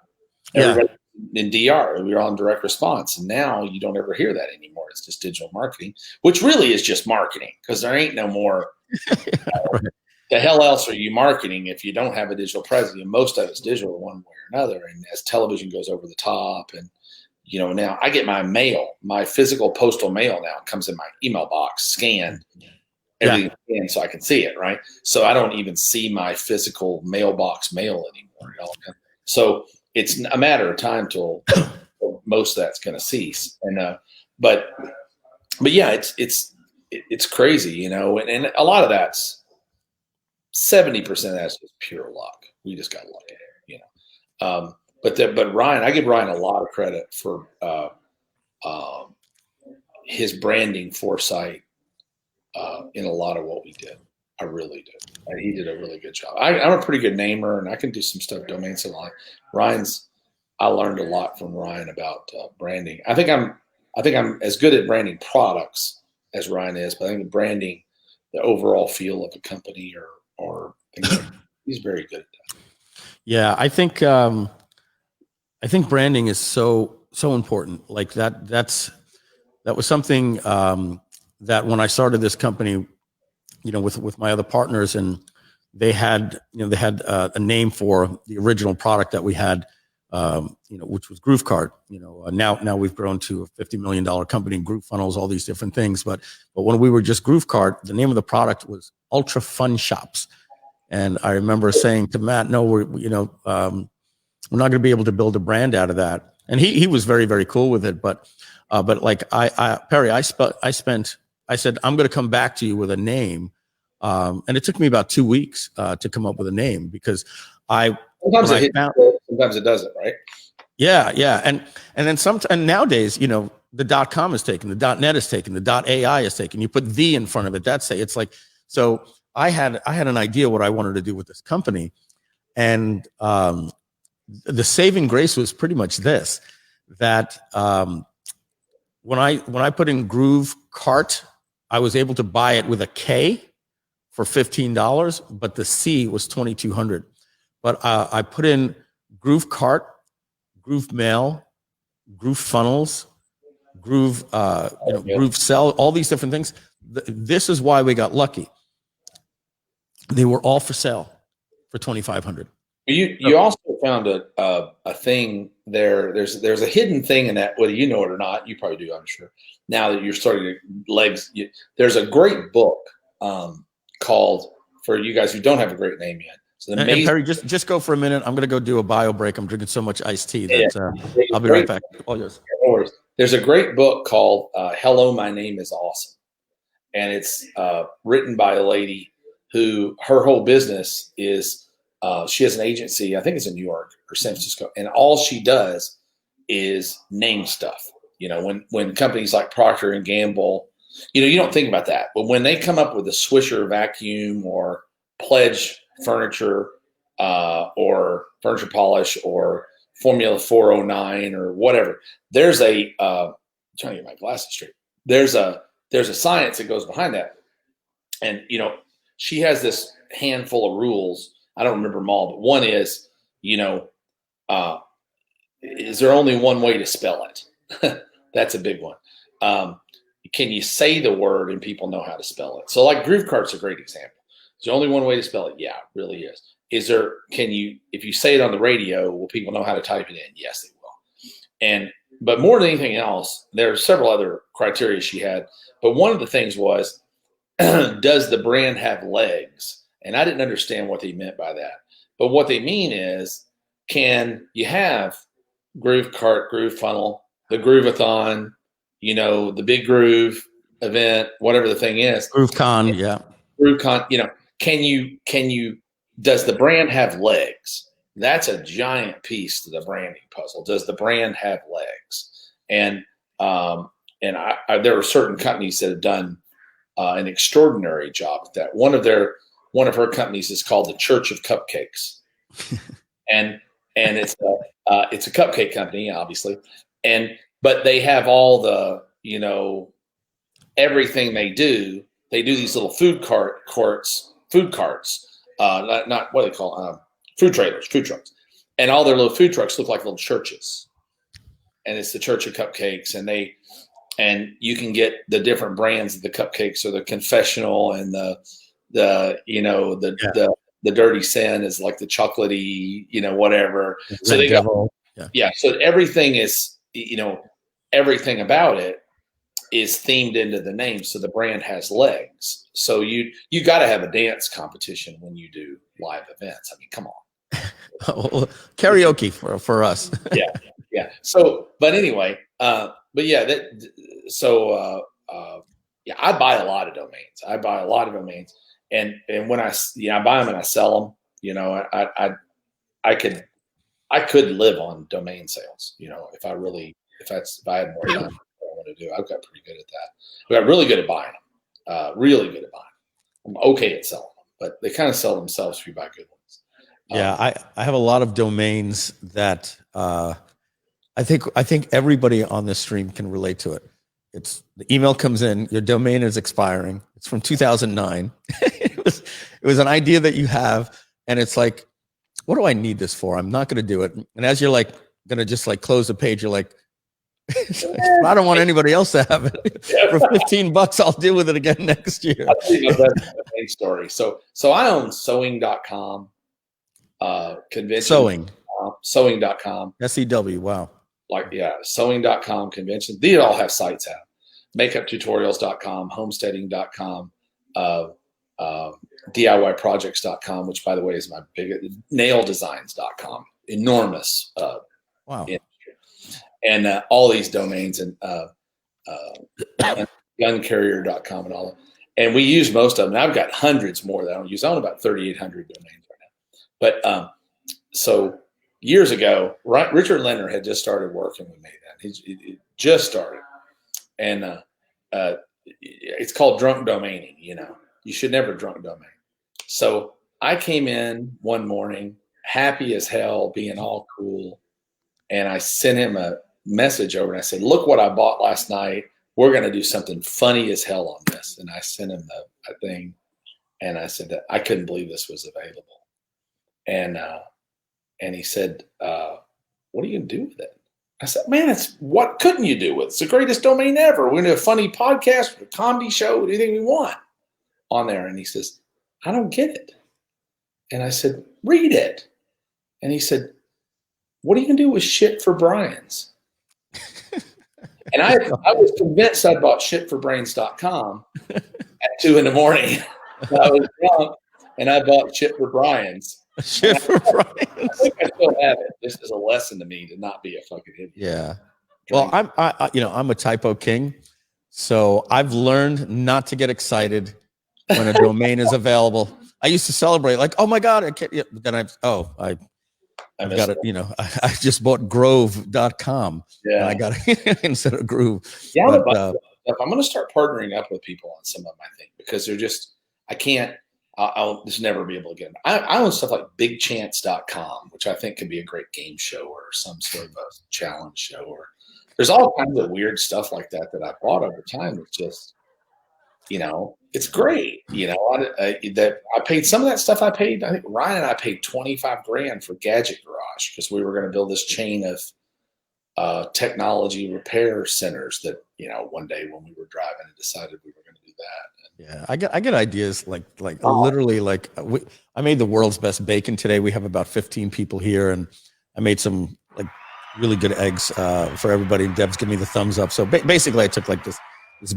Everybody in DR, we were on direct response, and now you don't ever hear that anymore. It's just digital marketing, which really is just marketing, because there ain't no more. Right. The hell else are you marketing if you don't have a digital presence? And most of it's digital one way or another. And as television goes over the top, and now I get my mail, my physical postal mail now comes in my email box, scanned, everything scanned so I can see it, right? So I don't even see my physical mailbox mail anymore. So it's a matter of time till most of that's going to cease. And but yeah, it's crazy, and a lot of that's 70% of that's just pure luck. We just got lucky, But Ryan, I give Ryan a lot of credit for his branding foresight in a lot of what we did. I really did. And he did a really good job. I'm a pretty good namer, and I can do some stuff domain so long. I learned a lot from Ryan about branding. I think I'm as good at branding products as Ryan is, but I think branding the overall feel of a company or he's very good at that. Yeah, I think branding is so important. Like that was something that when I started this company, with my other partners, and they had a name for the original product that we had, which was Groove Cart. Now we've grown to a $50 million company, Groove Funnels, all these different things. But when we were just Groove Cart, the name of the product was Ultra Fun Shops. And I remember saying to Matt, no, we're not going to be able to build a brand out of that. And he was very, very cool with it. But like Perry, I said, I'm going to come back to you with a name. And it took me about 2 weeks to come up with a name, because sometimes it doesn't, right? Yeah. And then and nowadays, the .com is taken, the .net is taken, the .ai is taken. You put the in front of it. It's like, so I had an idea what I wanted to do with this company. And the saving grace was pretty much this, that when I put in Groove Cart, I was able to buy it with a K for $15, but the C was $2,200. But I put in Groove Cart, Groove Mail, Groove Funnels, Groove Groove Sell, all these different things. This is why we got lucky. They were all for sale for $2,500. You also found a thing there. There's a hidden thing in that, whether you know it or not. You probably do, I'm sure. Now that you're starting to legs, there's a great book called, for you guys who don't have a great name yet. So and Perry, just go for a minute. I'm going to go do a bio break. I'm drinking so much iced tea that I'll be right back. All yours. There's a great book called "Hello, My Name Is Awesome," and it's written by a lady who her whole business is she has an agency. I think it's in New York or San Francisco, and all she does is name stuff. When companies like Procter and Gamble, you don't think about that, but when they come up with a Swisher vacuum or Pledge furniture or furniture polish or Formula 409 or whatever, there's I'm trying to get my glasses straight. There's a science that goes behind that. And, she has this handful of rules. I don't remember them all, but one is, is there only one way to spell it? That's a big one. Can you say the word and people know how to spell it? So like Groove Cart's a great example. Is there only one way to spell it? Yeah, it really is. If you say it on the radio, will people know how to type it in? Yes, they will. But more than anything else, there are several other criteria she had. But one of the things was, does the brand have legs? And I didn't understand what they meant by that. But what they mean is, can you have Groove Cart, Groove Funnel, the Groovathon, the Big Groove event, whatever the thing is. GrooveCon, yeah. GrooveCon, can you, does the brand have legs? That's a giant piece to the branding puzzle. Does the brand have legs? And there are certain companies that have done an extraordinary job at that. One of her companies is called the Church of Cupcakes, and it's a cupcake company, obviously, but they have all the everything they do. They do these little food carts, not what do they call food trailers, food trucks, and all their little food trucks look like little churches, and it's the Church of Cupcakes, and you can get the different brands of the cupcakes, or the confessional, and the dirty sin is like the chocolatey, whatever. So they got, so everything is everything about it is themed into the name, so the brand has legs. So you got to have a dance competition when you do live events. I mean, come on. Karaoke for us. Yeah. So, but anyway, but yeah, yeah, I buy a lot of domains. And when I buy them and I sell them, I could live on domain sales, if I had more time. I want to do. I've got pretty good at that. I got really good at buying them. Really good at buying them. I'm okay at selling them, but they kind of sell themselves if you buy good ones. Yeah, I have a lot of domains that I think everybody on this stream can relate to it. It's the email comes in, your domain is expiring. It's from 2009. It was an idea that you have, and it's like, what do I need this for? I'm not going to do it. And as you're like going to just like close the page, you're like, I don't want anybody else to have it. For $15, I'll deal with it again next year. I'll tell you about that story. So I own sewing.com, convention. Sewing.com. SEW, wow. Sewing.com, convention. These all have sites out. Makeuptutorials.com, homesteading.com, DIYprojects.com, which by the way is my biggest, naildesigns.com. Enormous wow. And all these domains, and guncarrier.com and all that. And we use most of them. And I've got hundreds more that I don't use. I own about 3,800 domains right now. But so years ago, Richard Leonard had just started working with me then. He just started. And it's called drunk domaining. You should never drunk domain. So I came in one morning, happy as hell, being all cool. And I sent him a message over and I said, look what I bought last night. We're going to do something funny as hell on this. And I sent him the thing. And I said that I couldn't believe this was available. And he said, what are you going to do with it? I said, man, what couldn't you do with it? It's the greatest domain ever. We're going to do a funny podcast, a comedy show, anything we want on there. And he says, I don't get it. And I said, read it. And he said, what are you going to do with shit for Brian's? And I was convinced I bought shitforbrains.com at 2 a.m. I was drunk and I bought shit for Brian's. Shit for Brian's. I think I still have it. This is a lesson to me to not be a fucking idiot. Yeah. Well, I'm a typo king, so I've learned not to get excited when a domain is available. I used to celebrate like, oh my God, I can't. Yeah, but then I've got it. I just bought grove.com. Yeah. I got it instead of groove. Yeah. But, I'm going to start partnering up with people on some of my things because they're just, I'll just never be able to get them. I own stuff like bigchance.com, which I think could be a great game show or some sort of a challenge show. Or there's all kinds of weird stuff like that I bought over time. It's just, it's great. That I paid some of that stuff. I think Ryan and I paid $25,000 for Gadget Garage because we were going to build this chain of technology repair centers that, one day when we were driving and decided we were going to do that. Yeah, I get ideas like literally like I made the world's best bacon today. We have about 15 people here, and I made some like really good eggs for everybody. And Deb's giving me the thumbs up. So basically, I took like this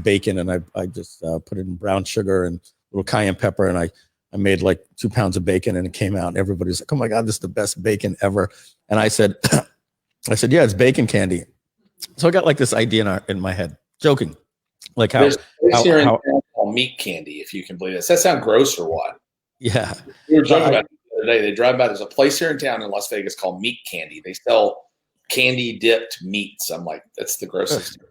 bacon and I just put it in brown sugar and a little cayenne pepper, and I made like 2 pounds of bacon, and it came out. And everybody's like, "Oh my God, this is the best bacon ever!" And I said, "Yeah, it's bacon candy." So I got like this idea in my head, joking, like how meat candy, if you can believe it. Does that sound gross or what? Yeah. We were joking about it the other day. They drive by. There's a place here in town in Las Vegas called Meat Candy. They sell candy dipped meats. I'm like, that's the grossest thing.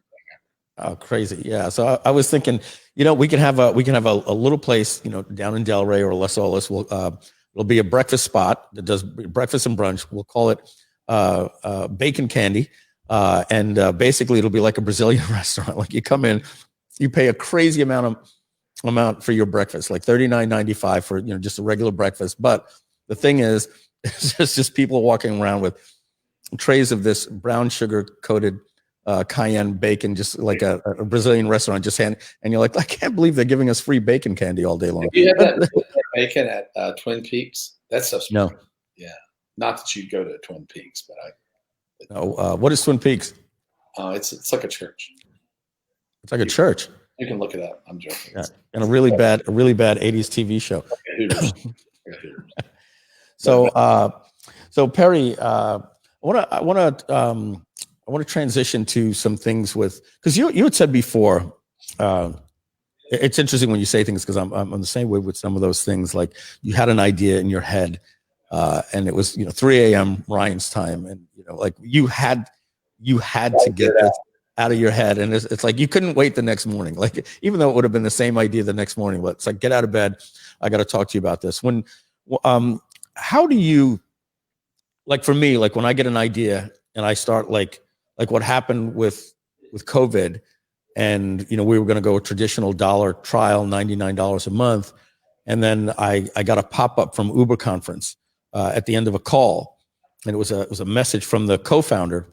Oh, crazy. Yeah. So I was thinking, we can have a little place, down in Delray or Las Olas. It'll be a breakfast spot that does breakfast and brunch. We'll call it Bacon Candy. And basically it'll be like a Brazilian restaurant. Like you come in, you pay a crazy amount for your breakfast, like $39.95 for, just a regular breakfast. But the thing is, it's just people walking around with trays of this brown sugar coated cayenne bacon, just like a Brazilian restaurant, and you're like, I can't believe they're giving us free bacon candy all day long. Have you had that bacon at Twin Peaks? That stuff's no. Yeah. Not that you'd go to Twin Peaks, but No, what is Twin Peaks? It's like a church. It's like a church. You can look it up. I'm joking. Yeah. And a really bad 80s TV show. Hooters. So Perry, I want to transition to some things because you had said before, it's interesting when you say things because I'm the same way with some of those things. Like you had an idea in your head, and it was 3 a.m. Ryan's time, and like you had to get this out of your head, and it's like you couldn't wait the next morning. Like even though it would have been the same idea the next morning, but it's like get out of bed. I got to talk to you about this. How do you, like for me, like when I get an idea and I start like what happened with COVID, and we were going to go a traditional dollar trial, $99 a month, and then I got a pop up from Uber conference at the end of a call, and it was a message from the co-founder,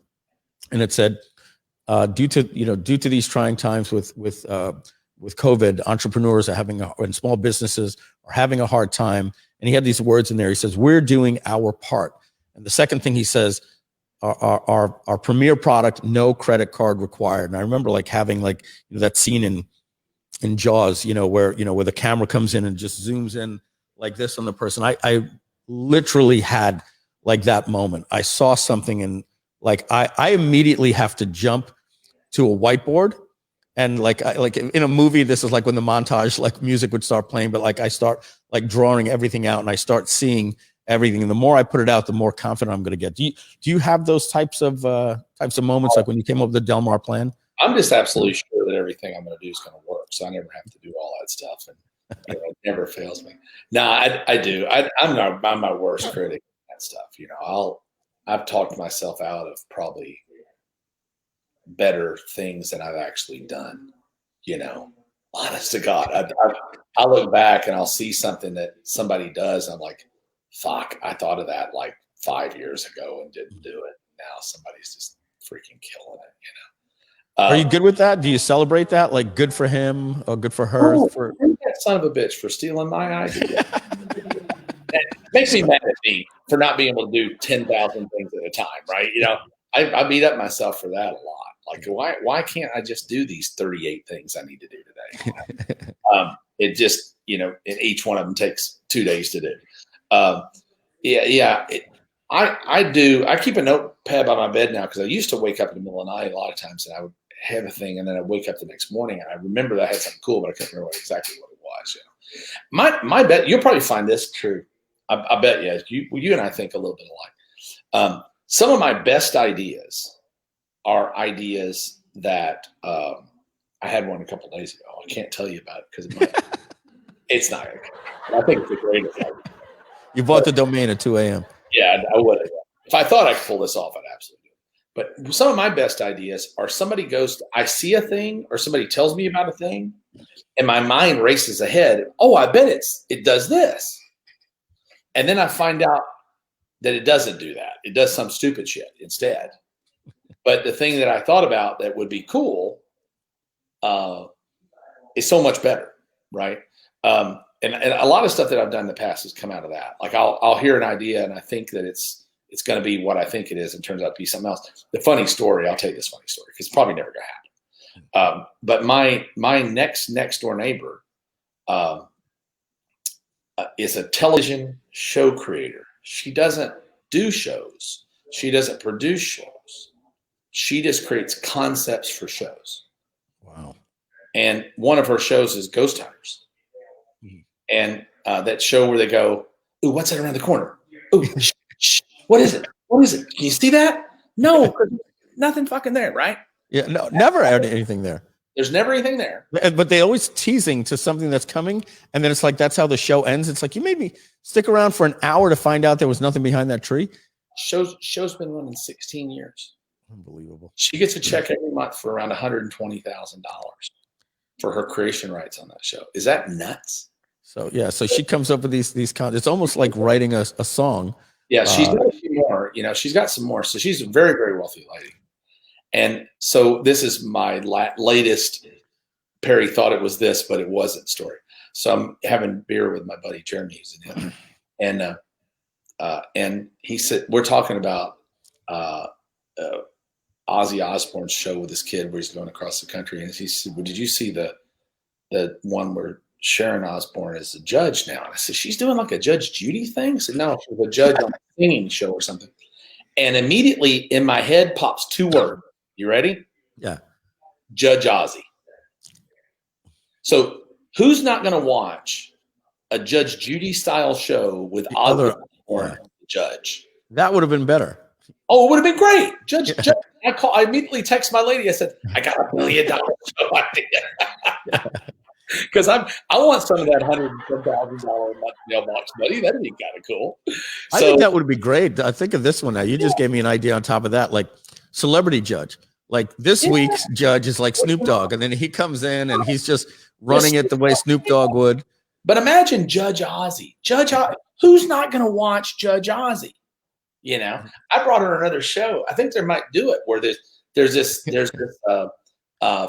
and it said, due to these trying times with COVID, entrepreneurs are and small businesses are having a hard time. And he had these words in there. He says, "We're doing our part." And the second thing he says, our premier product, no credit card required. And I remember like having like that scene in Jaws, where the camera comes in and just zooms in like this on the person. I literally had like that moment. I saw something and like I immediately have to jump to a whiteboard, and like in a movie, this is like when the montage like music would start playing, but like I start like drawing everything out and I start seeing everything. And the more I put it out, the more confident I'm going to get. Do you have those types of moments like when you came up with the Del Mar plan? I'm just absolutely sure that everything I'm going to do is going to work, so I never have to do all that stuff, and it never fails me. No, I do. I'm my worst critic in that stuff. I've talked myself out of probably better things than I've actually done. Honest to God, I look back and I'll see something that somebody does. And I'm like, fuck, I thought of that like 5 years ago and didn't do it. Now somebody's just freaking killing it. Are you good with that? Do you celebrate that? Like good for him or good for her? That son of a bitch for stealing my idea. It makes me mad at me for not being able to do 10,000 things at a time, right? I beat up myself for that a lot. Like, why can't I just do these 38 things I need to do today? It just, and each one of them takes 2 days to do. I do. I keep a notepad by my bed now because I used to wake up in the middle of the night a lot of times and I would have a thing and then I'd wake up the next morning and I remember that I had something cool, but I couldn't remember exactly what it was. My bet, you'll probably find this true. I bet you and I think a little bit alike. Some of my best ideas are ideas that I had one a couple of days ago. I can't tell you about it because it's not. I think it's the greatest idea. You bought the domain at 2 a.m. Yeah, I would have. If I thought I could pull this off, I'd absolutely do it. But some of my best ideas are somebody I see a thing or somebody tells me about a thing and my mind races ahead. Oh, I bet it does this. And then I find out that it doesn't do that. It does some stupid shit instead. But the thing that I thought about that would be cool is so much better, right? And a lot of stuff that I've done in the past has come out of that. Like I'll hear an idea and I think that it's going to be what I think it is and turns out to be something else. The funny story, I'll tell you this funny story because it's probably never going to happen. But my next door neighbor is a television show creator. She doesn't do shows. She doesn't produce shows. She just creates concepts for shows. Wow. And one of her shows is Ghost Hunters. And that show where they go, ooh, what's that around the corner? Ooh, what is it? What is it? Can you see that? No, nothing fucking there, right? Yeah, no, never had anything there. There's never anything there. But they always teasing to something that's coming, and then it's like that's how the show ends. It's like you made me stick around for an hour to find out there was nothing behind that tree. Show's been running 16 years. Unbelievable. She gets a check every month for around $120,000 for her creation rights on that show. Is that nuts? So yeah, so she comes up with these it's almost like writing a song. Yeah, she's got a few more. She's got some more. So she's a very, very wealthy lady. And so this is my latest Perry thought it was this, but it wasn't story. So I'm having beer with my buddy Jeremy, who's in him, and he said we're talking about. Ozzy Osbourne's show with this kid where he's going across the country, and he said, "Well, did you see the one where Sharon Osbourne is a judge now?" And I said, "She's doing like a Judge Judy thing." I said, "No, she's a judge on a singing show or something." And immediately in my head pops two words. You ready? Yeah. Judge Ozzy. So who's not going to watch a Judge Judy style show with Ozzy Osbourne as the judge? That would have been better. Oh, it would have been great. Judge, I immediatally text my lady. I said, "I got $1 million show idea." Because I want some of that $110,000 mailbox money. That'd be kind of cool. I think that would be great. I think of this one now. You just gave me an idea on top of that, like celebrity judge. Like this week's judge is like Snoop Dogg, and then he comes in and he's just running it the way Snoop Dogg would. But imagine Judge Ozzy. Who's not going to watch Judge Ozzy? You know, I brought her another show. I think they might do it where there's this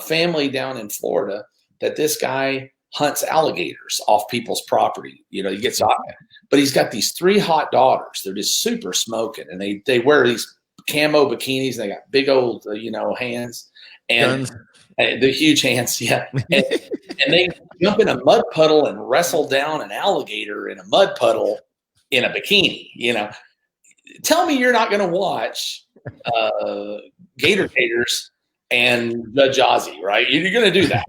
family down in Florida that this guy hunts alligators off people's property. You know, he gets out, but he's got these 3 hot daughters. They're just super smoking, and they wear these camo bikinis. And they got big old, hands and the huge hands. Yeah. And they jump in a mud puddle and wrestle down an alligator in a mud puddle in a bikini, Tell me you're not going to watch Gator Gators and Judge Ozzy, right? You're going to do that.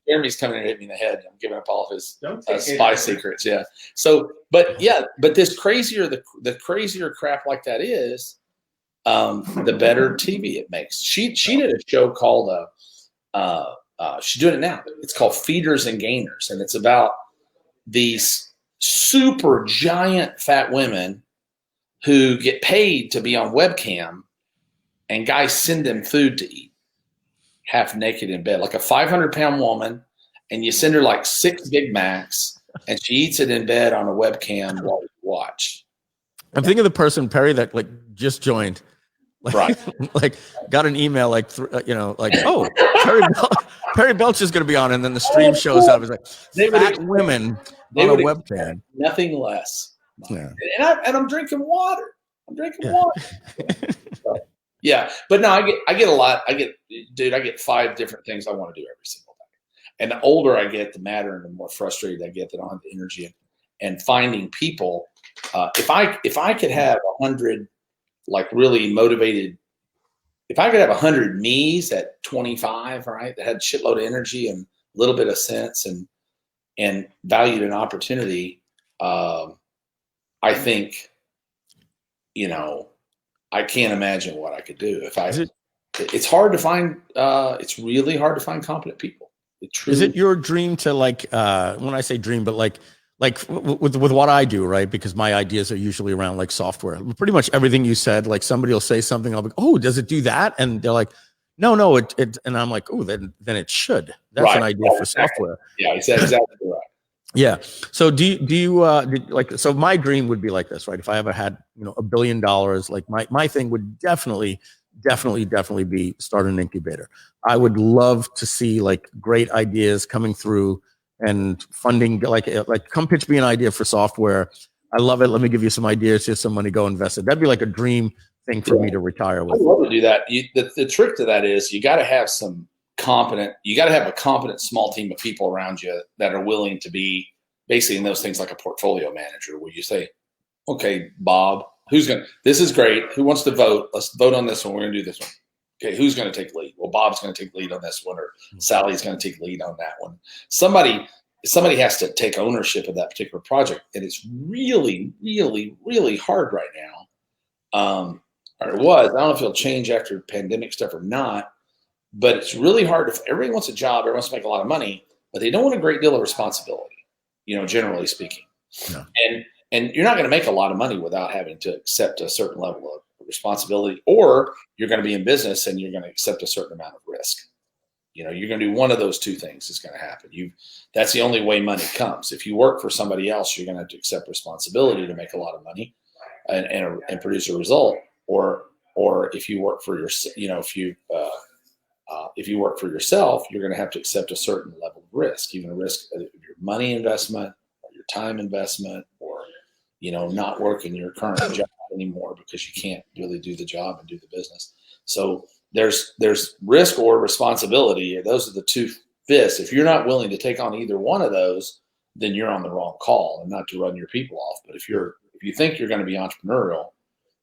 Jeremy's coming and hit me in the head. I'm giving up all of his spy secrets. Yeah. So, but this crazier, the crazier crap like that is, the better TV it makes. She did a show called, she's doing it now. It's called Feeders and Gainers. And it's about these super giant fat women who get paid to be on webcam, and guys send them food to eat, half naked in bed, like a 500-pound woman, and you send her like 6 Big Macs, and she eats it in bed on a webcam while you watch. I'm thinking of the person, Perry, that like just joined, right? Like got an email, oh, Perry Belcher is going to be on, and then the stream shows up. It's like fat women on a webcam, nothing less. Yeah. And I'm drinking water. So, yeah, but no, I get a lot. I get 5 different things I want to do every single day. And the older I get, the madder and the more frustrated I get that I don't have the energy. And finding people, if I could have 100 like really motivated, if I could have 100 me's at 25, right, that had a shitload of energy and a little bit of sense and valued an opportunity, I think, I can't imagine what I could do it's hard to find. It's really hard to find competent people. Is it your dream to when I say dream, but like with what I do, right? Because my ideas are usually around like software. Pretty much everything you said, like somebody will say something, I'll be, oh, does it do that? And they're like, no, it and I'm like, oh, then it should. That's right. An idea for software. Yeah, exactly right. Yeah. So do you so my dream would be like this, right? If I ever had, $1 billion, like my thing would definitely be start an incubator. I would love to see like great ideas coming through and funding, like come pitch me an idea for software. I love it. Let me give you some ideas. Here's some money, go invest it. That'd be like a dream thing for me to retire with. I'd love to do that. The trick to that is you got to have a competent small team of people around you that are willing to be basically in those things like a portfolio manager, where you say, okay, Bob, this is great. Who wants to vote? Let's vote on this one. We're going to do this one. Okay, who's going to take lead? Well, Bob's going to take lead on this one, or Sally's going to take lead on that one. Somebody has to take ownership of that particular project. And it's really, really, really hard right now. Or it was. I don't know if it'll change after pandemic stuff or not. But it's really hard. If everybody wants a job, everyone wants to make a lot of money, but they don't want a great deal of responsibility, generally speaking. No. And you're not going to make a lot of money without having to accept a certain level of responsibility, or you're going to be in business and you're going to accept a certain amount of risk. You're going to do one of those two things is going to happen. That's the only way money comes. If you work for somebody else, you're going to have to accept responsibility to make a lot of money and produce a result. Or if you work for if you work for yourself, you're going to have to accept a certain level of risk, even a risk of your money investment or your time investment, or, not working your current job anymore because you can't really do the job and do the business. So there's risk or responsibility. Those are the two fists. If you're not willing to take on either one of those, then you're on the wrong call, and not to run your people off. But if you think you're going to be entrepreneurial,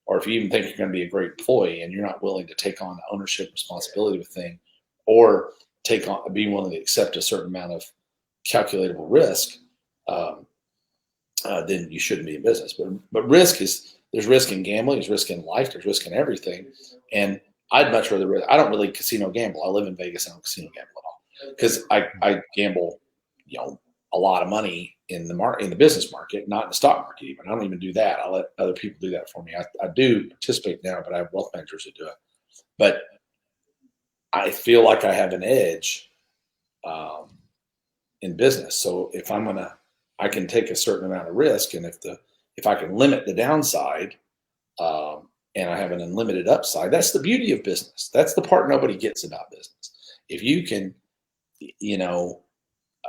or if you even think you're going to be a great employee and you're not willing to take on the ownership responsibility of a thing, or being willing to accept a certain amount of calculatable risk, then you shouldn't be in business. But there's risk in gambling, there's risk in life, there's risk in everything. And I'd much rather, I don't really casino gamble. I live in Vegas. I don't casino gamble at all, because I gamble, a lot of money in the business market, not in the stock market even. I don't even do that. I let other people do that for me. I do participate now, but I have wealth managers that do it. But I feel like I have an edge in business. So if I can take a certain amount of risk, and if I can limit the downside, and I have an unlimited upside, that's the beauty of business. That's the part nobody gets about business. If you can,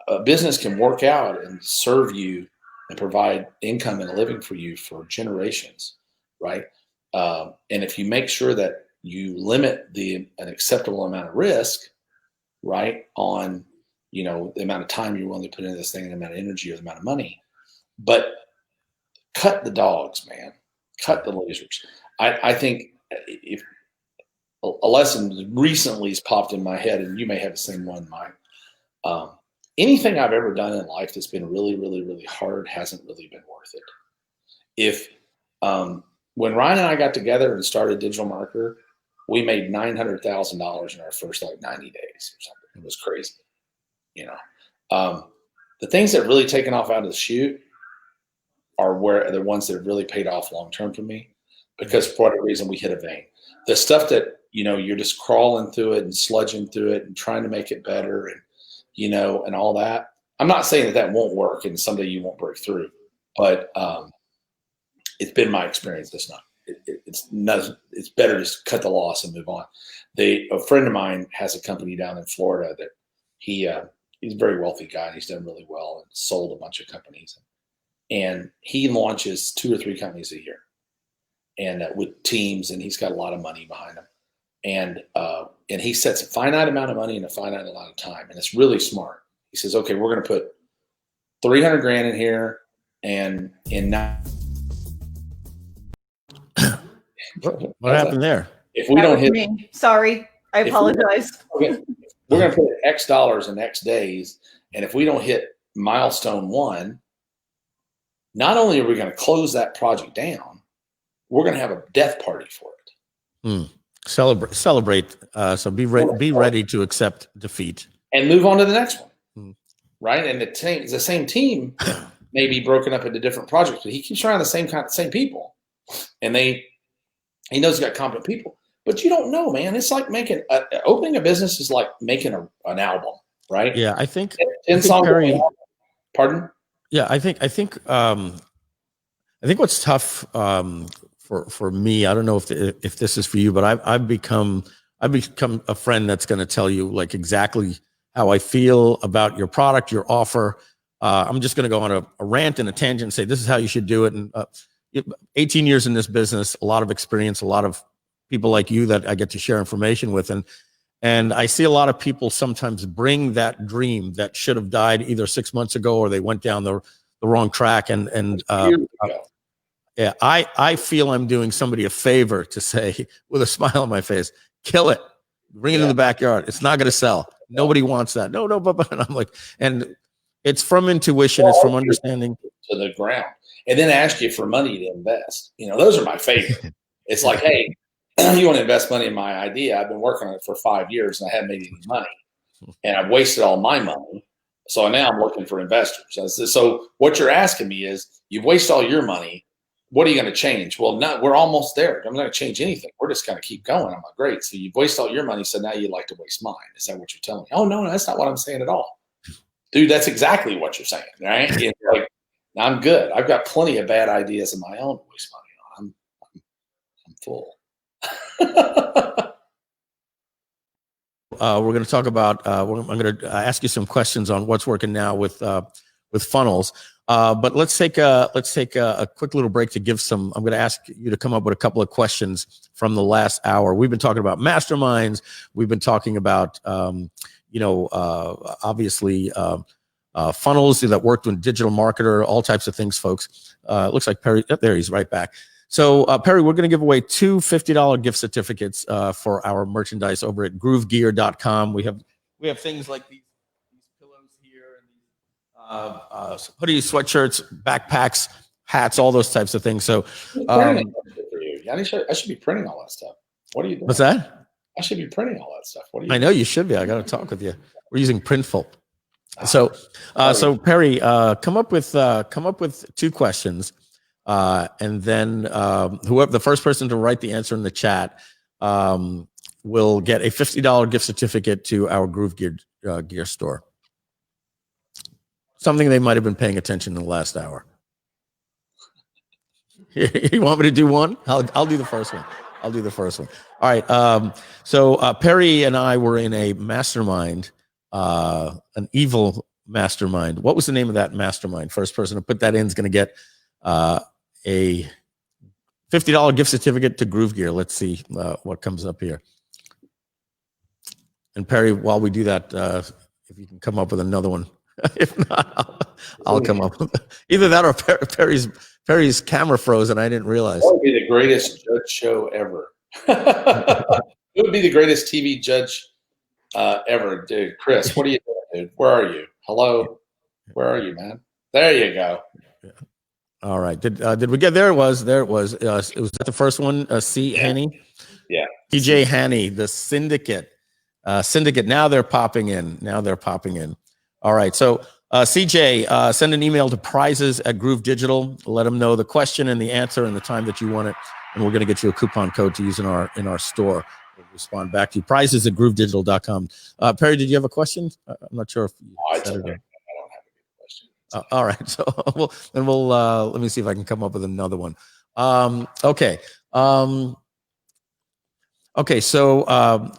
a business can work out and serve you and provide income and a living for you for generations, right? And if you make sure that you limit an acceptable amount of risk, right, on the amount of time you're willing to put into this thing, and the amount of energy or the amount of money, but cut the dogs, man, cut the losers. I think if a lesson recently has popped in my head, and you may have the same one, Mike. Anything I've ever done in life that's been really, really, really hard hasn't really been worth it. If when Ryan and I got together and started Digital Marketer, we made $900,000 in our first 90 days or something. It was crazy, The things that have really taken off out of the chute are the ones that have really paid off long term for me, because for whatever reason we hit a vein. The stuff that you're just crawling through it and sludging through it and trying to make it better, and and all that. I'm not saying that won't work and someday you won't break through, but it's been my experience. It's better to cut the loss and move on. A friend of mine has a company down in Florida that he's a very wealthy guy, and he's done really well and sold a bunch of companies. And he launches 2 or 3 companies a year, and with teams, and he's got a lot of money behind him. And he sets a finite amount of money and a finite amount of time, and it's really smart. He says, "Okay, we're going to put $300,000 in here, and in now." What happened there? If we don't hit, me. Sorry, I apologize. We're going to put X dollars in X days, and if we don't hit milestone 1, not only are we going to close that project down, we're going to have a death party for it. Celebrate. So be ready to accept defeat and move on to the next one, right? And the same team may be broken up into different projects, but he keeps around the same people, and he knows he's got competent people. But you don't know, man. It's like opening a business is like making an album, right? Yeah, I think. Perry, pardon? Yeah, I think what's tough for me, I don't know if this is for you, but I've become a friend that's going to tell you like exactly how I feel about your product, your offer. I'm just going to go on a rant and a tangent and say this is how you should do it. And 18 years in this business, a lot of experience, a lot of people like you that I get to share information with, and I see a lot of people sometimes bring that dream that should have died either 6 months ago or they went down the wrong track, yeah, I feel I'm doing somebody a favor to say with a smile on my face, kill it, bring it in the backyard. It's not going to sell. Nobody wants that. No, but I'm like, and it's from intuition. It's from understanding to the ground, and then ask you for money to invest. Those are my favorite. It's like, hey, you want to invest money in my idea? I've been working on it for 5 years and I haven't made any money, and I've wasted all my money. So now I'm looking for investors. So what you're asking me is, you've wasted all your money. What are you going to change? Well, we're almost there. I'm not going to change anything. We're just going to keep going. I'm like, great. So you've wasted all your money. So now you'd like to waste mine. Is that what you're telling me? Oh, no, that's not what I'm saying at all. Dude, that's exactly what you're saying, right? It's like, I'm good. I've got plenty of bad ideas of my own to waste money on. I'm full. We're going to talk about. I'm going to ask you some questions on what's working now with funnels. But let's take a quick little break to give some. I'm going to ask you to come up with a couple of questions from the last hour. We've been talking about masterminds. We've been talking about obviously funnels that worked with digital marketer, all types of things, folks. It looks like Perry. There, he's right back. So Perry, we're going to give away two $50 gift certificates for our merchandise over at groovegear.com. We have things like these pillows here, and hoodies, sweatshirts, backpacks, hats, all those types of things. So for you. I should be printing all that stuff. What are you doing? What's that? I should be printing all that stuff. What are you I know you should be. I got to talk with you. We're using Printful. So Perry, come up with two questions, and then whoever the first person to write the answer in the chat will get a $50 gift certificate to our Groove Gear store. Something they might have been paying attention in the last hour. You want me to do one? I'll do the first one. I'll do the first one. All right. So Perry and I were in a mastermind. An evil mastermind. What was the name of that mastermind? First person to put that in is going to get a $50 gift certificate to Groove Gear. Let's see what comes up here. And Perry, while we do that, if you can come up with another one. If not, I'll come up with either that or Perry's camera froze and I didn't realize. That would be the greatest judge show ever. It would be the greatest TV judge ever, dude. Chris, what are you doing, dude? Where are you? Hello, where are you, man? There you go. Yeah. All right. Did we get there? It was. It was the first one. C. Yeah. Haney. Yeah. TJ Haney, the syndicate. Syndicate. Now they're popping in. All right. So CJ, send an email to prizes@Groove Digital. Let them know the question and the answer and the time that you want it, and we're going to get you a coupon code to use in our store. We'll respond back to you. Prizes@GrooveDigital.com. Perry, did you have a question? I'm not sure if you said it. I don't have a question. All right. So we'll let me see if I can come up with another one. Okay. Okay. So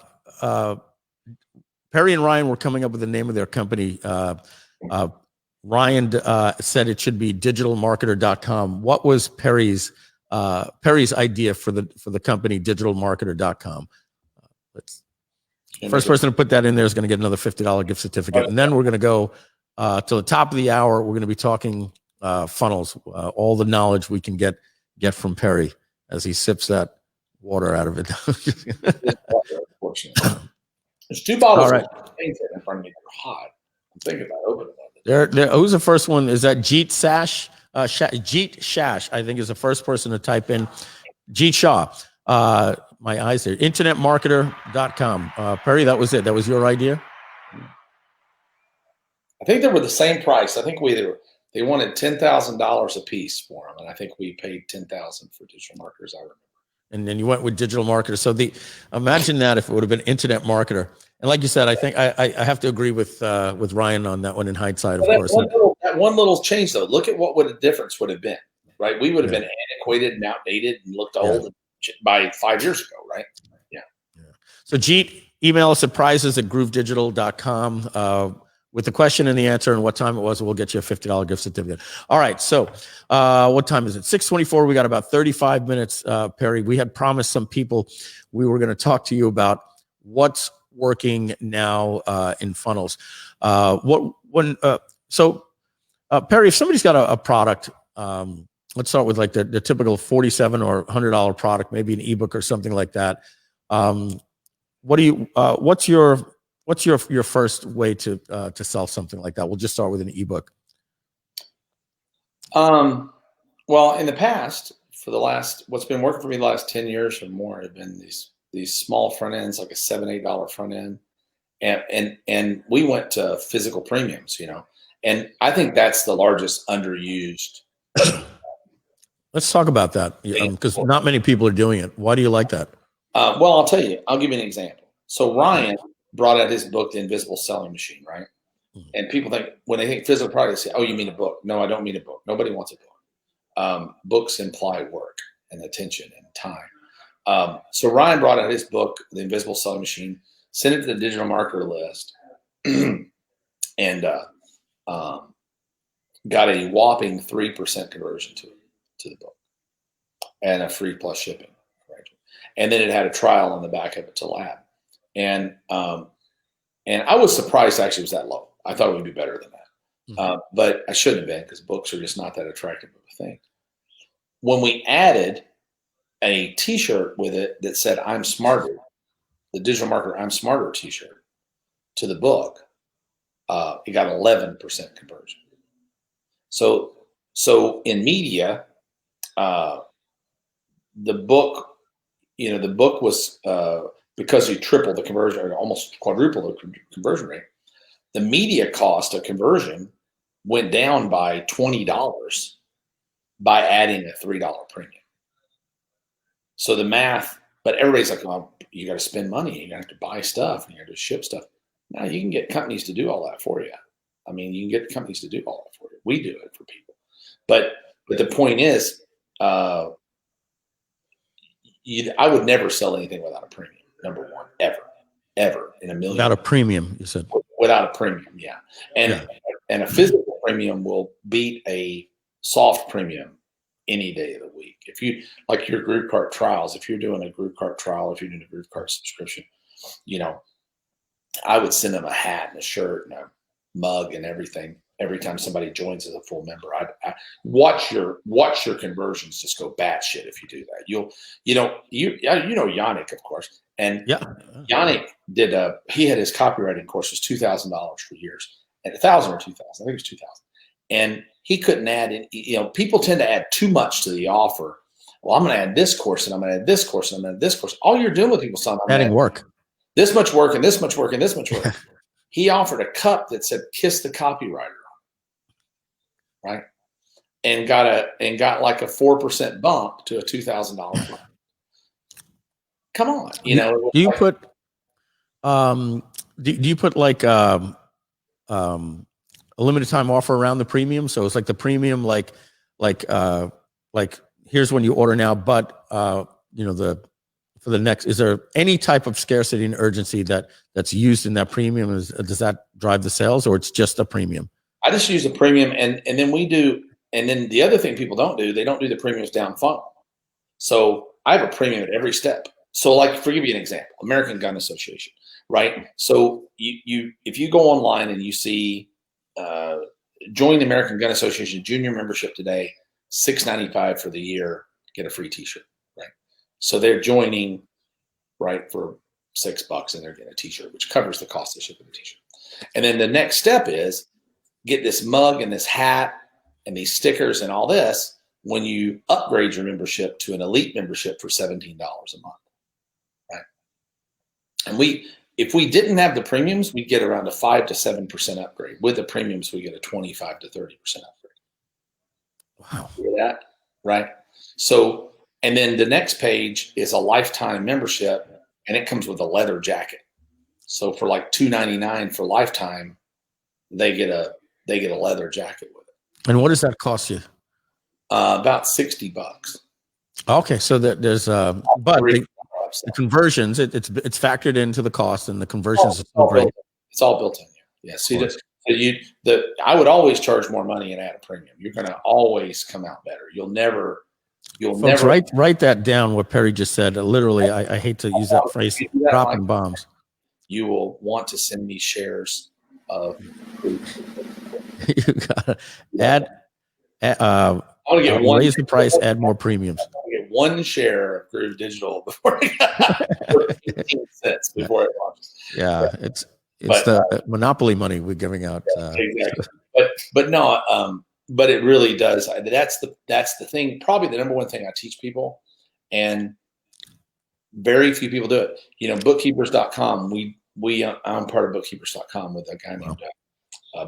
Perry and Ryan were coming up with the name of their company. Ryan said it should be digitalmarketer.com. What was Perry's idea for the company digitalmarketer.com? First person to put that in there is going to get another $50 gift certificate. And then we're going to go to the top of the hour. We're going to be talking funnels, all the knowledge we can get from Perry as he sips that water out of it. There's two bottles. All right. In front of me. They're hot. I'm thinking about opening them. Who's the first one? Is that Jeet Sash? Jeet Shash, I think, is the first person to type in. Jeet Shah. My eyes there. Internetmarketer.com. Perry, that was it. That was your idea? I think they were the same price. I think they wanted $10,000 a piece for them, and I think we paid $10,000 for digital marketers. I remember. And then you went with digital marketer. So imagine that if it would have been internet marketer. And like you said, I think I have to agree with Ryan on that one in hindsight, of course. That one little change, though, look at what the difference would have been, right? We would have been antiquated and outdated and looked old by 5 years ago, right? Yeah. So Jeet, email us at prizes@groovedigital.com with the question and the answer and what time it was, and we'll get you a $50 gift certificate. All right. So what time is it? 6:24. We got about 35 minutes, Perry. We had promised some people we were going to talk to you about what's working now in funnels. So Perry, if somebody's got a product, let's start with like the typical $47 or $100 product, maybe an ebook or something like that. What's your first way to sell something like that? We'll just start with an ebook. Well, in the past, what's been working for me the last 10 years or more have been these small front ends, like a $7, $8 front end. And we went to physical premiums, and I think that's the largest underused. Let's talk about that, because not many people are doing it. Why do you like that? Well, I'll tell you. I'll give you an example. So Ryan brought out his book, The Invisible Selling Machine, right? Mm-hmm. And people think, when they think physical product, they say, oh, you mean a book. No, I don't mean a book. Nobody wants a book. Books imply work and attention and time. So Ryan brought out his book, The Invisible Selling Machine, sent it to the digital marketer list. And got a whopping 3% conversion to the book and a free plus shipping. Right? And then it had a trial on the back of it to lab. And I was surprised actually it was that low. I thought it would be better than that. But I shouldn't have been, because books are just not that attractive of a thing. When we added a t-shirt with it that said "I'm Smarter," the digital marketer "I'm Smarter" t-shirt, to the book, it got 11% conversion. So in media, the book was, because you tripled the conversion, or almost quadrupled the conversion rate, the media cost of conversion went down by $20 by adding a $3 premium. So the math, but everybody's like, "Oh, you got to spend money. You got to buy stuff, and you got to ship stuff." Now you can get companies to do all that for you. I mean, you can get companies to do all that for you. We do it for people. But the point is, I would never sell anything without a premium. Number one, ever in a million. Without a premium, you said. Without a premium, yeah. And a physical premium will beat a soft premium any day of the week. If you, like your group cart trials, if you're doing a group cart trial, if you're doing a group cart subscription, I would send them a hat and a shirt and a mug and everything every time somebody joins as a full member. I watch your conversions just go batshit if you do that. You know Yannick, of course, and Yannick he had his copywriting course was $2,000 for years, and 1,000 or 2,000, I think it was 2,000, and he couldn't add in. People tend to add too much to the offer. Well, I'm going to add this course, and I'm going to add this course, and I'm going to add this course. All you're doing with people, adding work. This much work and this much work and this much work. He offered a cup that said "Kiss the Copywriter," right? And got like a 4% bump to a $2,000. Come on, Do you put do you put like a limited time offer around the premium? So it's like the premium, like here's when you order now, but for the next, is there any type of scarcity and urgency that's used in that premium? Does that drive the sales, or it's just a premium? I just use a premium, and then we do, and then the other thing people don't do, they don't do the premiums down funnel. So I have a premium at every step. So like, for give you an example, American Gun Association, right? So if you go online and you see join the American Gun Association junior membership today, $6.95 for the year, get a free t-shirt. So they're joining, right, for $6, and they're getting a t-shirt, which covers the cost of shipping the t-shirt. And then the next step is get this mug and this hat and these stickers and all this when you upgrade your membership to an elite membership for $17 a month, right? And if we didn't have the premiums, we'd get around a 5 to 7% upgrade. With the premiums, we get a 25 to 30% upgrade. Wow. Hear that? Right? So, and then the next page is a lifetime membership, and it comes with a leather jacket. So for like $2.99 for lifetime, they get a leather jacket with it. And what does that cost you? About $60. Okay, so there's but the conversions, it's factored into the cost, and the conversions it's all built in here. Yeah. So I would always charge more money and add a premium. You're going to always come out better. You'll never write that down. What Perry just said. Literally, I hate to use that phrase. Dropping bombs. You will want to send me shares of. You gotta add. I want to get raise the price. Add more premiums. I want to get one share of Groove Digital before it got 15 cents before it launches. Yeah, it's the monopoly money we're giving out. Exactly. But no. But it really does. That's the thing. Probably the number one thing I teach people, and very few people do it. Bookkeepers.com. I'm part of Bookkeepers.com with a guy named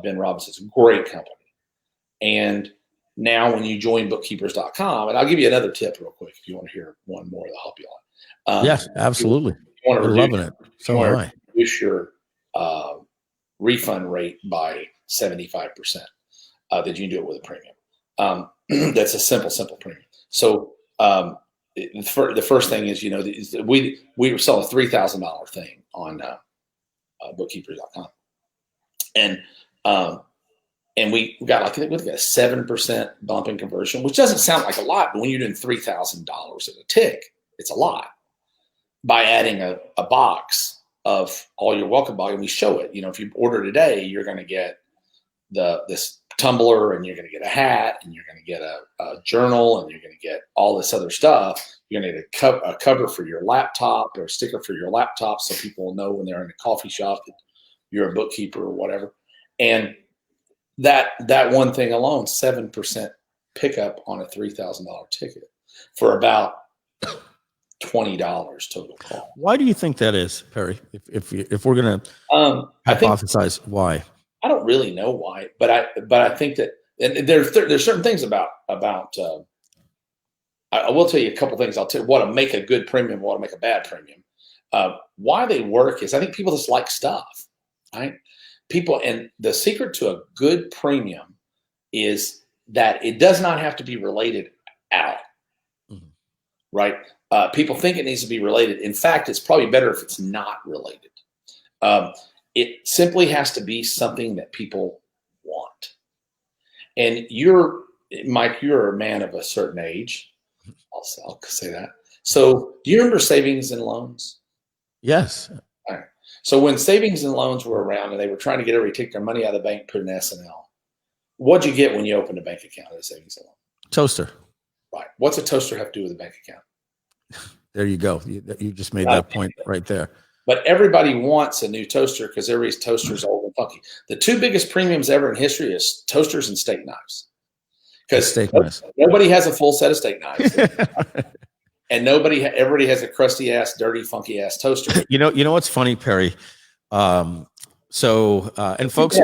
Ben Robinson's a great company. And now when you join Bookkeepers.com, and I'll give you another tip real quick if you want to hear one more that'll help you out. Yes, absolutely. We're loving it. So am I. Reduce your refund rate by 75%. That you can do it with a premium. That's a simple premium. So the first thing is, we were selling a $3,000 thing on Bookkeepers.com, and And we got like, I think we got a 7% bump in conversion, which doesn't sound like a lot, but when you're doing $3,000 at a tick, it's a lot. By adding a box of all your welcome volume, we show it. If you order today, you're going to get this tumbler, and you're going to get a hat, and you're going to get a journal, and you're going to get all this other stuff. You're going to get a cover for your laptop, or a sticker for your laptop, so people will know when they're in a coffee shop that you're a bookkeeper or whatever. And that one thing alone, 7% pickup on a $3,000 ticket for about $20 total cost. Why do you think that is, Perry? If we're going to hypothesize why, I don't really know why, but I think that, and there's certain things about. I will tell you a couple things. I'll tell you what to make a good premium, what to make a bad premium. Why they work is I think people just like stuff, right? People, and the secret to a good premium is that it does not have to be related at all, right? People think it needs to be related. In fact, it's probably better if it's not related. It simply has to be something that people want. And Mike, you're a man of a certain age. I'll say that. So do you remember savings and loans? Yes. All right. So when savings and loans were around and they were trying to get everybody to take their money out of the bank, put an S&L, what'd you get when you opened a bank account at a savings and loan? Toaster. Right. What's a toaster have to do with a bank account? There you go. You just made that point right there. But everybody wants a new toaster because everybody's toaster is old and funky. The two biggest premiums ever in history is toasters and steak knives. Because nobody has a full set of steak knives. And everybody has a crusty ass, dirty, funky ass toaster. You know what's funny, Perry? And folks,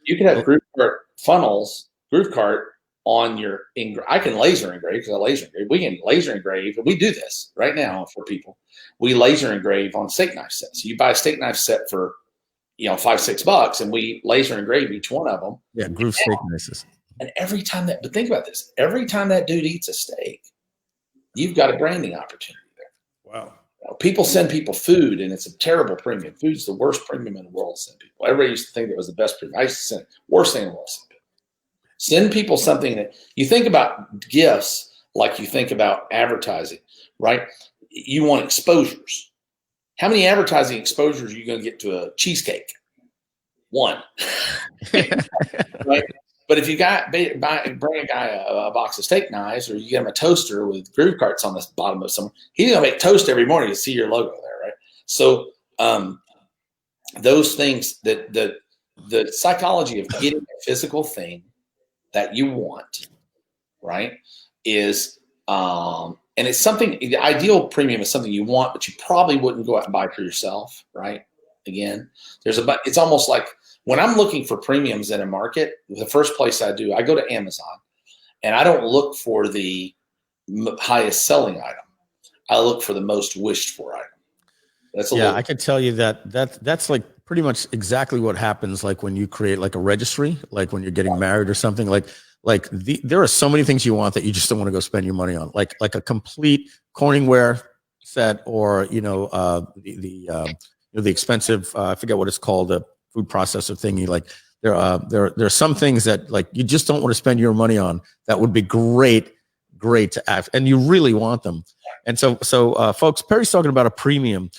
you can have Groove Cart funnels, Groove Cart on your. I can laser engrave because I laser engrave. We can laser engrave, and we do this right now for people. We laser engrave on steak knife sets. You buy a steak knife set for, $5-6, and we laser engrave each one of them. Yeah, Groove steak knives. And but think about this: every time that dude eats a steak, you've got a branding opportunity there. Wow. People send people food, and it's a terrible premium. Food's the worst premium in the world to send people. Everybody used to think that was the best premium. I used to send worst thing in the world to send people. Send people something that you think about gifts like you think about advertising, right? You want exposures. How many advertising exposures are you going to get to a cheesecake? One. Right? But if you bring a guy a box of steak knives, or you get him a toaster with Groove Carts on the bottom of some, he's gonna make toast every morning to see your logo there, right? So those things, that the psychology of getting a physical thing that you want, right, is and it's something. The ideal premium is something you want, but you probably wouldn't go out and buy for yourself, right? Again, it's almost like, when I'm looking for premiums in a market, the first place I go to Amazon, and I don't look for the highest selling item. I look for the most wished for item. I can tell you that's like pretty much exactly what happens. Like when you create like a registry, like when you're getting married or something, there are so many things you want that you just don't want to go spend your money on, like a complete Corningware set, or the expensive, I forget what it's called, the food processor thingy. Like there are some things that like you just don't want to spend your money on that would be great to have, and you really want them. And so folks, Perry's talking about a premium.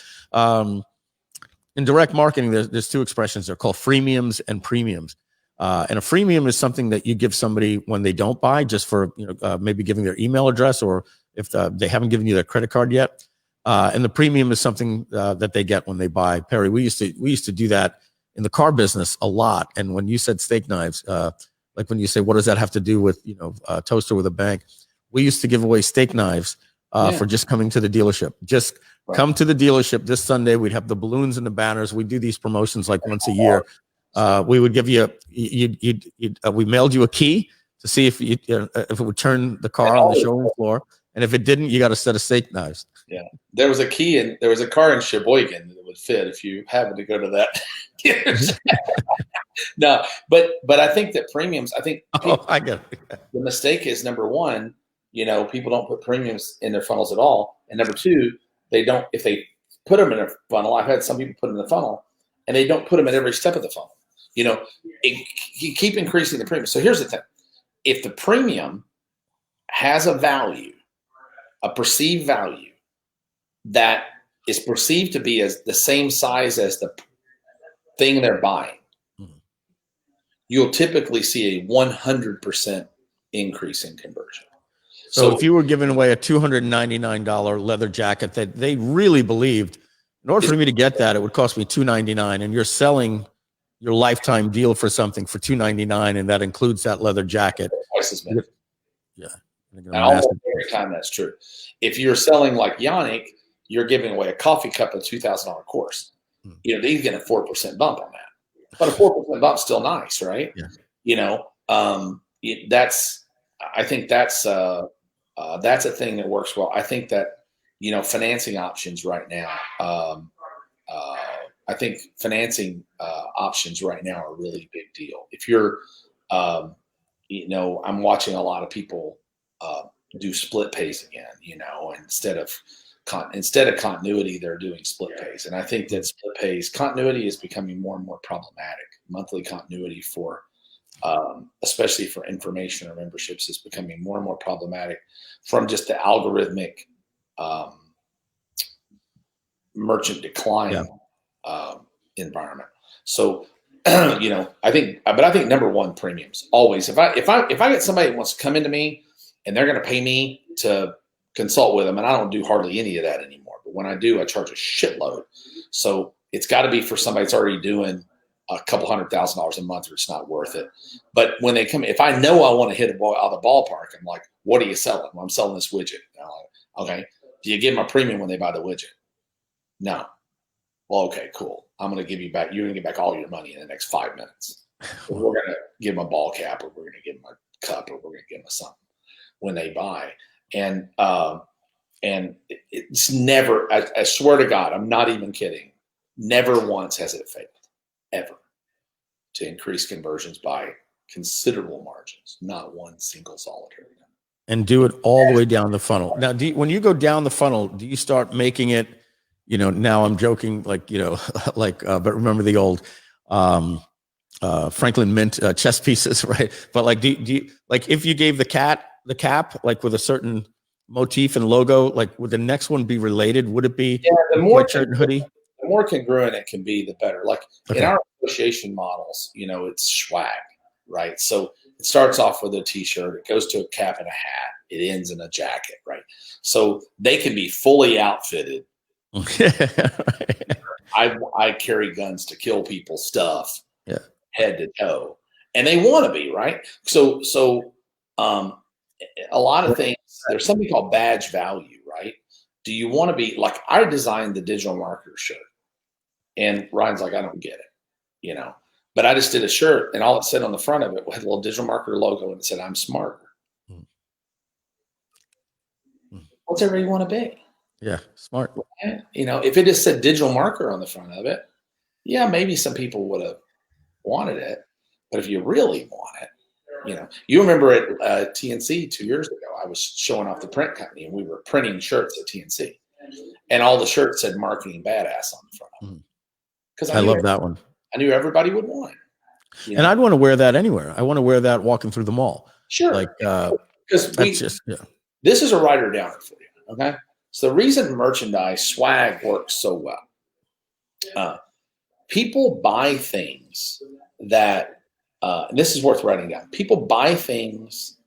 In direct marketing, there's two expressions. They're called freemiums and premiums. And a freemium is something that you give somebody when they don't buy, just for maybe giving their email address, or if they haven't given you their credit card yet. And the premium is something that they get when they buy. Perry, we used to do that in the car business a lot. And when you said steak knives, like when you say, what does that have to do with, a toaster with a bank? We used to give away steak knives for just coming to the dealership. Just come to the dealership this Sunday. We'd have the balloons and the banners. We do these promotions like once a year. We would give you we mailed you a key to see if it would turn the car on the showroom floor. And if it didn't, you got a set of steak knives. Yeah. There was a key, and there was a car in Sheboygan that would fit if you happened to go to that. No, but I think that premiums, I get it. The mistake is, number one, people don't put premiums in their funnels at all. And number two, if they put them in a funnel, I've had some people put them in the funnel, and they don't put them at every step of the funnel. You keep increasing the premium. So here's the thing: if the premium has a value, a perceived value that is perceived to be as the same size as the thing they're buying, you'll typically see a 100% increase in conversion. So if you were giving away a $299 leather jacket that they really believed, in order for me to get that, it would cost me $299, and you're selling your lifetime deal for something for $299, and that includes that leather jacket. Twice as many. Yeah. And almost every time that's true. If you're selling like Yannick, you're giving away a coffee cup of $2,000 course. They get a 4% bump on that. But a 4% bump's still nice, right? Yeah. I think that's a thing that works well. I think that, financing options right now, are a really big deal. If you're, I'm watching a lot of people do split pays again, instead of continuity, they're doing split pays. And I think that split pays continuity is becoming more and more problematic. Monthly continuity for, especially for information or memberships, is becoming more and more problematic from just the algorithmic merchant decline environment. So, I think number one, premiums always. If I get somebody that wants to come into me and they're going to pay me to consult with them, and I don't do hardly any of that anymore, but when I do, I charge a shitload. So it's got to be for somebody that's already doing a couple $100,000 a month, or it's not worth it. But when they come, if I know I want to hit a ball out of the ballpark, I'm like, what are you selling? Well, I'm selling this widget. Like, okay. Do you give them a premium when they buy the widget? No. Well, okay, cool. I'm going to give you back. You're going to get back all your money in the next 5 minutes. We're going to give them a ball cap, or we're going to give them a cup, or we're going to give them something when they buy. And it's never, I swear to God, I'm not even kidding. Never once has it failed, ever, to increase conversions by considerable margins. Not one single solitary one. And do it all the way down the funnel. Now, when you go down the funnel, do you start making it, now I'm joking, like, but remember the old Franklin Mint chess pieces, right? But like, do you, like, if you gave the cap, like with a certain motif and logo, like would the next one be related? Would it be the more shirt and hoodie? The more congruent it can be, the better. Like in our association models, it's swag, right? So it starts off with a t-shirt, it goes to a cap and a hat, it ends in a jacket, right? So they can be fully outfitted. I carry guns to kill people stuff, head to toe, and they want to be, right? So a lot of things, there's something called badge value, right? Do you want to be like, I designed the digital marketer shirt, and Ryan's like, I don't get it, but I just did a shirt, and all it said on the front of it had a little digital marketer logo, and it said, I'm smarter. What's everybody want to be? Yeah, smart. If it just said digital marketer on the front of it, maybe some people would have wanted it. But if you really want it, you remember at TNC 2 years ago, I was showing off the print company, and we were printing shirts at TNC, and all the shirts said "Marketing Badass" on the front of them. Because I love that one. I knew everybody would want it. And I'd want to wear that anywhere. I want to wear that walking through the mall. Sure. Like, because this is a writer downer for you. Okay. So the reason merchandise swag works so well, people buy things that, and this is worth writing down. People buy things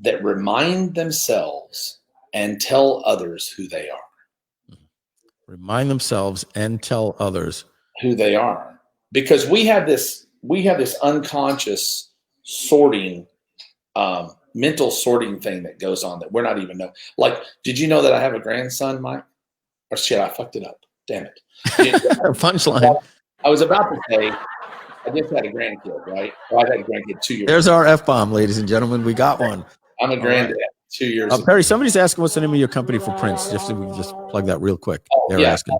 that remind themselves and tell others who they are. Remind themselves and tell others who they are, because we have this unconscious sorting, mental sorting thing that goes on that we're not even know. Like, did you know that I have a grandson, Mike? Or shit, I fucked it up. Damn it. Punchline. I was about to say, I just had a grandkid, right? Well, I had a grandkid 2 years There's ago. our F-bomb, ladies and gentlemen. We got one. I'm a granddad 2 years ago. Perry, somebody's asking what's the name of your company for prints. Just so we can just plug that real quick. They're asking.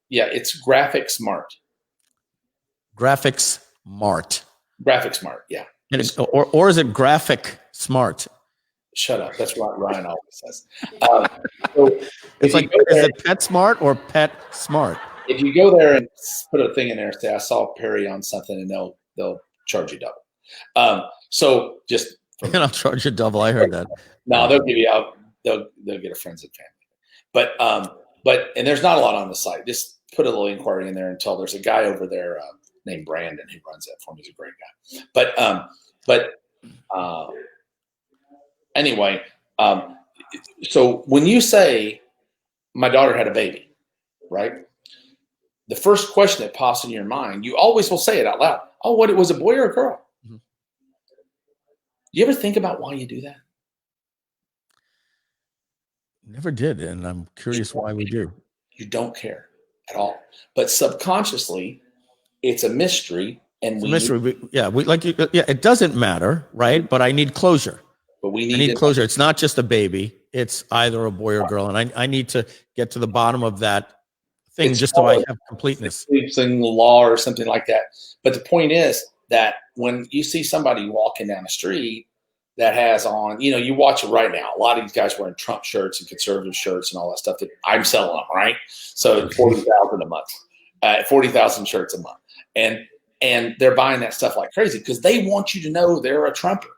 Yeah, it's Graphic Smart. Graphics Mart. Graphic Smart, yeah. Or is it Graphic Smart? Shut up. That's what Ryan always says. It's like, is it Pet Smart or Pet Smart? If you go there and put a thing in there and say, I saw Perry on something, and they'll they'll charge you double. So just And I'll charge you double. I heard that. no, they'll give you out. They'll get a friends and family. But and there's not a lot on the site. Just put a little inquiry in there and tell there's a guy over there named Brandon who runs that for me. He's a great guy. But anyway, so when you say my daughter had a baby, right? The first question that pops in your mind, you always will say it out loud. Oh, what, it was a boy or a girl? Mm-hmm. You ever think about why you do that? Never did, and I'm curious why we do. You don't care at all. But subconsciously, it's a mystery. And it's a mystery. It doesn't matter, right? But I need closure. But I need closure. It's not just a baby. It's either a boy or girl. And I need to get to the bottom of that thing just so I have completeness. It's in the law or something like that. But the point is that when you see somebody walking down the street that has on, you watch it right now. A lot of these guys wearing Trump shirts and conservative shirts and all that stuff that I'm selling them, right? So 40,000 a month, 40,000 shirts a month. And they're buying that stuff like crazy because they want you to know they're a Trumper.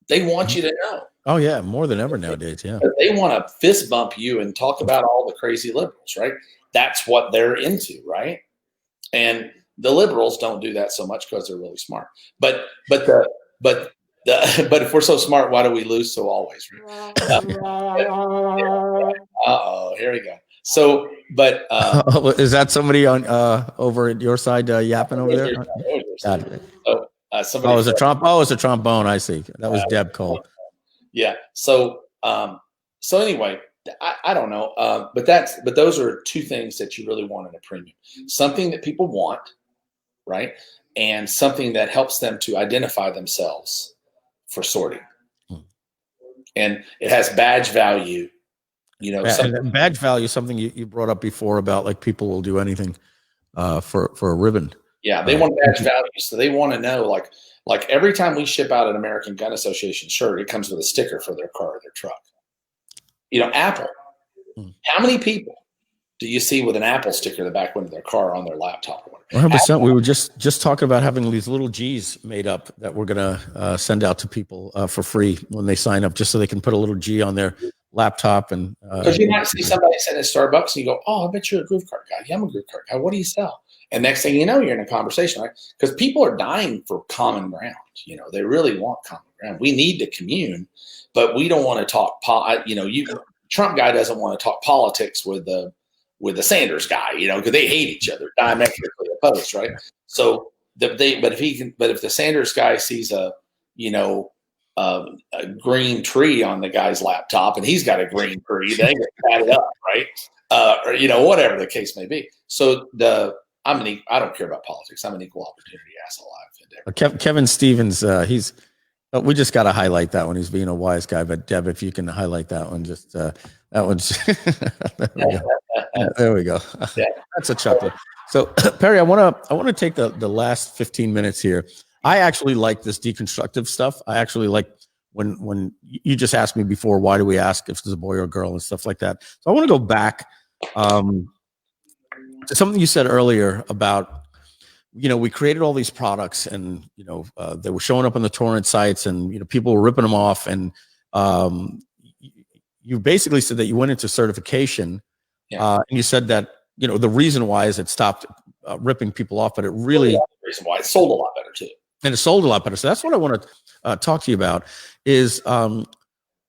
They want you to know. Oh, yeah. More than ever nowadays. Yeah. They want to fist bump you and talk about all the crazy liberals, right? That's what they're into, right? And the liberals don't do that so much because they're really smart. But if we're so smart, why do we lose so always? Uh-oh, here we go. So, but is that somebody on over at your side yapping over there? Somebody it's a trombone. I see. That was Deb Cole. Yeah. So anyway, I don't know. But those are two things that you really want in a premium. Something that people want, right? And something that helps them to identify themselves for sorting. And it has badge value. Badge value is something you brought up before about like people will do anything for a ribbon. Yeah, they want badge value. So they want to know like every time we ship out an American Gun Association shirt, it comes with a sticker for their car or their truck. Apple. How many people do you see with an Apple sticker in the back window of their car on their laptop or whatever? 100%. We were just talking about having these little G's made up that we're going to send out to people for free when they sign up, just so they can put a little G on their laptop. And because you might see somebody sitting at Starbucks and you go, oh, I bet you're a Groove Card guy. Yeah, I'm a Groove Card guy. What do you sell? And next thing you know, you're in a conversation, right? Because people are dying for common ground. They really want common ground. We need to commune, but we don't want to talk. Trump guy doesn't want to talk politics with the Sanders guy, because they hate each other, diametrically opposed, right? So but if the Sanders guy sees a green tree on the guy's laptop and he's got a green tree, they get patted up, right? Or whatever the case may be. So I don't care about politics. I'm an equal opportunity asshole. Kevin Stevens, we just got to highlight that one. He's being a wise guy, but Deb, if you can highlight that one, just that one's there we go. Yeah. That's a chuckle. So Perry, I want to take the last 15 minutes here. I actually like this deconstructive stuff. I actually like when you just asked me before, why do we ask if it's a boy or a girl and stuff like that. So I want to go back to something you said earlier about, we created all these products and, they were showing up on the torrent sites and, people were ripping them off. And you basically said that you went into certification and you said that, the reason why is it stopped ripping people off, but it really the reason why it sold a lot better too. And it sold a lot better. So that's what I want to talk to you about is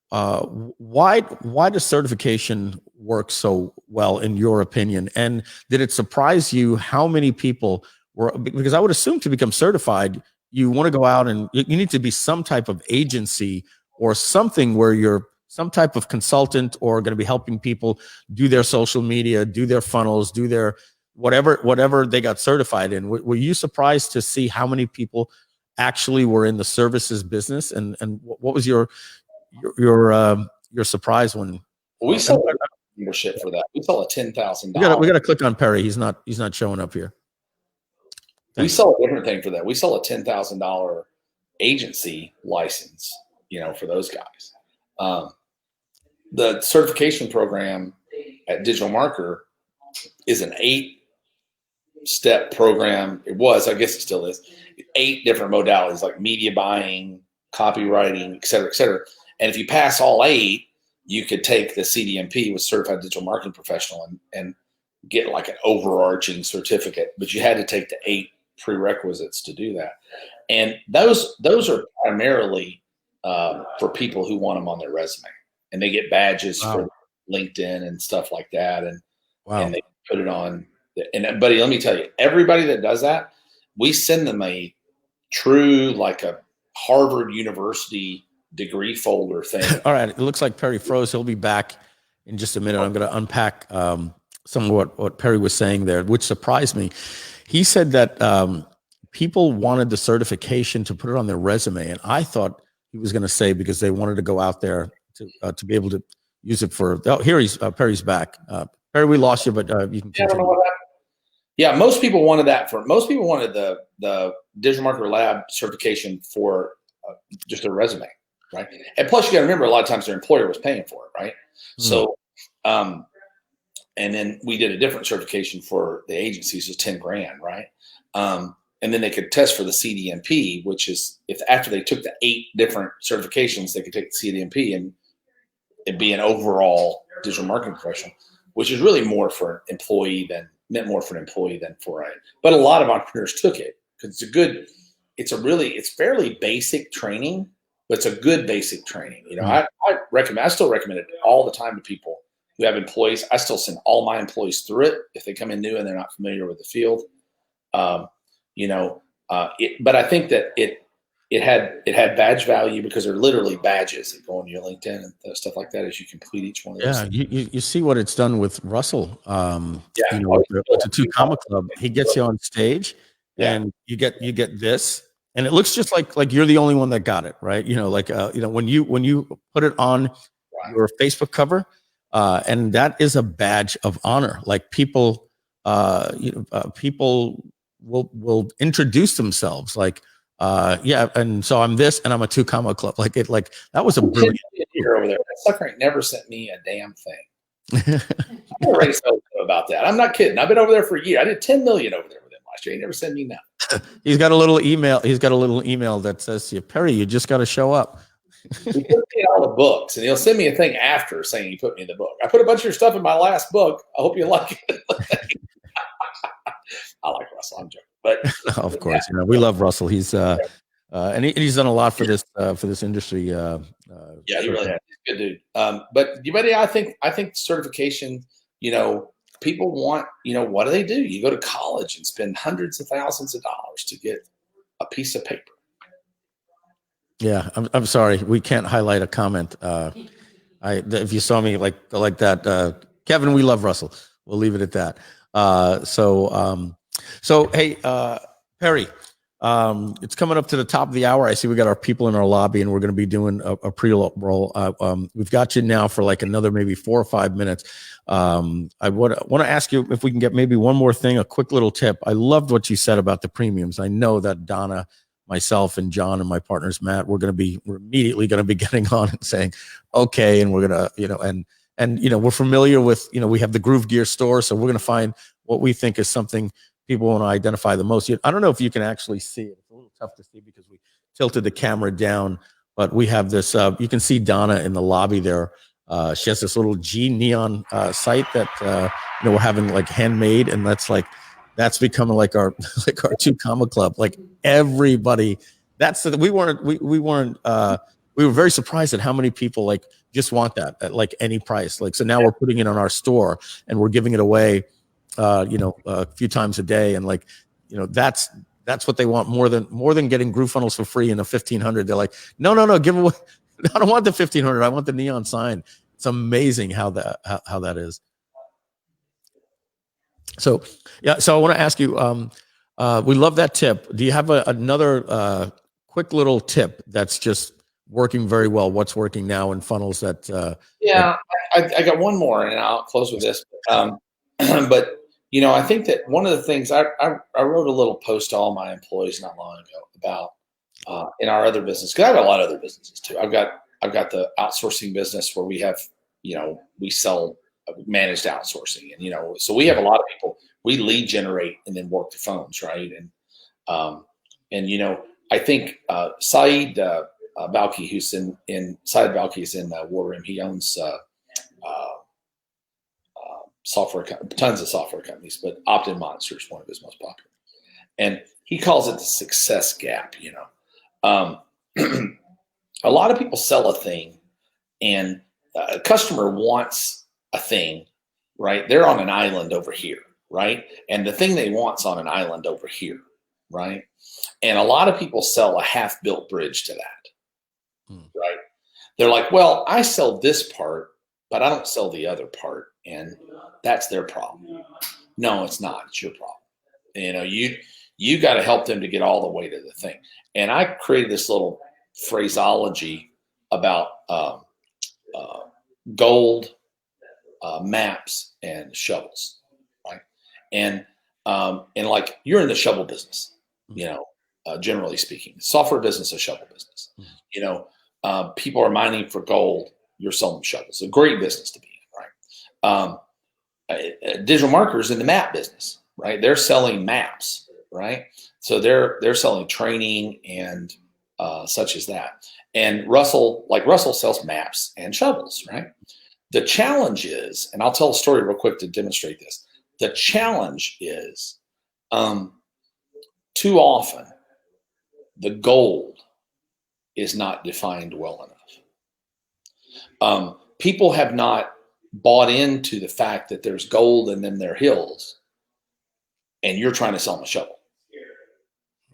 why does certification work so well in your opinion? And did it surprise you how many people were, because I would assume to become certified, you want to go out and you need to be some type of agency or something where you're some type of consultant or going to be helping people do their social media, do their funnels, do their whatever they got certified in. Were you surprised to see how many people actually were in the services business? And what was your surprise when we sold membership for that? We sold a $10,000. We got to click on Perry. He's not showing up here. Thanks. We sold a different thing for that. We sold a $10,000 agency license, for those guys. The certification program at Digital Marketer is an step program. It was, I guess it still is, 8 different modalities like media buying, copywriting, et cetera, et cetera. And if you pass all 8, you could take the CDMP with Certified Digital Marketing Professional and get like an overarching certificate, but you had to take the 8 prerequisites to do that. And those are primarily for people who want them on their resume, and they get badges for LinkedIn and stuff like that. And they put it on. And buddy, let me tell you, everybody that does that, we send them a true, like a Harvard University degree folder thing. All right. It looks like Perry froze. He'll be back in just a minute. I'm going to unpack some of what Perry was saying there, which surprised me. He said that people wanted the certification to put it on their resume. And I thought he was going to say because they wanted to go out there to be able to use it for, here Perry's back. Perry, we lost you, but you can continue. Yeah, most people wanted that most people wanted the Digital Marketer Lab certification for just their resume, right? And plus you got to remember, a lot of times their employer was paying for it, right? So, and then we did a different certification for the agencies, is $10,000, right? And then they could test for the CDMP, which is if after they took the 8 different certifications, they could take the CDMP and it'd be an overall digital marketing professional, which is really more for an employee than for a. But a lot of entrepreneurs took it because it's fairly basic training, but it's a good basic training. You know, I still recommend it all the time to people who have employees. I still send all my employees through it if they come in new and they're not familiar with the field. But I think that it had badge value because they're literally badges that go on your LinkedIn and stuff like that as you complete each one of those. Yeah, you see what it's done with Russell. With the 2 Comma Club, he gets you on stage, and you get this, and it looks just like you're the only one that got it, right? When you put it on your Facebook cover, and that is a badge of honor. Like people, people will introduce themselves like. And so I'm this, and I'm a 2 Comma Club. Like that was a brilliant year over there. That sucker ain't never sent me a damn thing. I'm already so about that. I'm not kidding. I've been over there for a year. I did 10 million over there with him last year. He never sent me nothing. He's got a little email. That says to you, Perry, you just got to show up. He put me in all the books, and he'll send me a thing after saying he put me in the book. I put a bunch of your stuff in my last book. I hope you like it. I like Russell. I'm joking. But of course, we love Russell. He's and he's done a lot for this industry. He really has. He's a good dude. But buddy, I think certification. People want. What do they do? You go to college and spend hundreds of thousands of dollars to get a piece of paper. Yeah, I'm sorry, we can't highlight a comment. If you saw me like that, Kevin, we love Russell. We'll leave it at that. So hey, Perry, it's coming up to the top of the hour. I see we got our people in our lobby, and we're going to be doing a pre-roll. We've got you now for like another maybe 4 or 5 minutes. I want to ask you if we can get maybe one more thing, a quick little tip. I loved what you said about the premiums. I know that Donna, myself, and John, and my partners Matt, we're immediately going to be getting on and saying, okay, and we're going to, and we're familiar with, we have the Groove Gear store, so we're going to find what we think is something people want to identify the most. I don't know if you can actually see it. It's a little tough to see because we tilted the camera down, but we have this, you can see Donna in the lobby there. She has this little G neon site that, we're having like handmade, and that's becoming like our 2 Comma Club. Like everybody, we were very surprised at how many people like just want that at like any price. Like, so now we're putting it on our store and we're giving it away, a few times a day. And like, that's what they want more than getting GrooveFunnels for free in a 1,500. They're like, no, give away. I don't want the 1,500. I want the neon sign. It's amazing how that is. So, so I want to ask you, we love that tip. Do you have another quick little tip that's just working very well? What's working now in funnels that? I got one more, and I'll close with this. But I think that one of the things I wrote a little post to all my employees not long ago about in our other business, because I have a lot of other businesses too. I've got the outsourcing business where we have we sell managed outsourcing, and so we have a lot of people. we lead generate and then work the phones, right? And you know, I think Saeed Balki, who's Saeed Balki is in War Room. He owns tons of software companies, but Opt-in Monster is one of his most popular. And he calls it the success gap. You know, a lot of people sell a thing, and a customer wants a thing, right? They're on an island over here, right? And the thing they want's on an island over here, right? And a lot of people sell a half-built bridge to that, right? They're like, well, I sell this part, but I don't sell the other part, and that's their problem. No, it's not. It's your problem. You know, you got to help them to get all the way to the thing. And I created this little phraseology about gold, maps, and shovels, right? And like you're in the shovel business, you know, generally speaking, software business, a shovel business. You know, people are mining for gold. You're selling shovels. A great business to be in, right? Digital marketers in the map business, right? They're selling maps, right? So they're selling training and such as that. And Russell sells maps and shovels, right? The challenge is, and I'll tell a story real quick to demonstrate this. The challenge is, too often, the gold is not defined well enough. People have not bought into the fact that there's gold and then there are hills, and you're trying to sell them a shovel,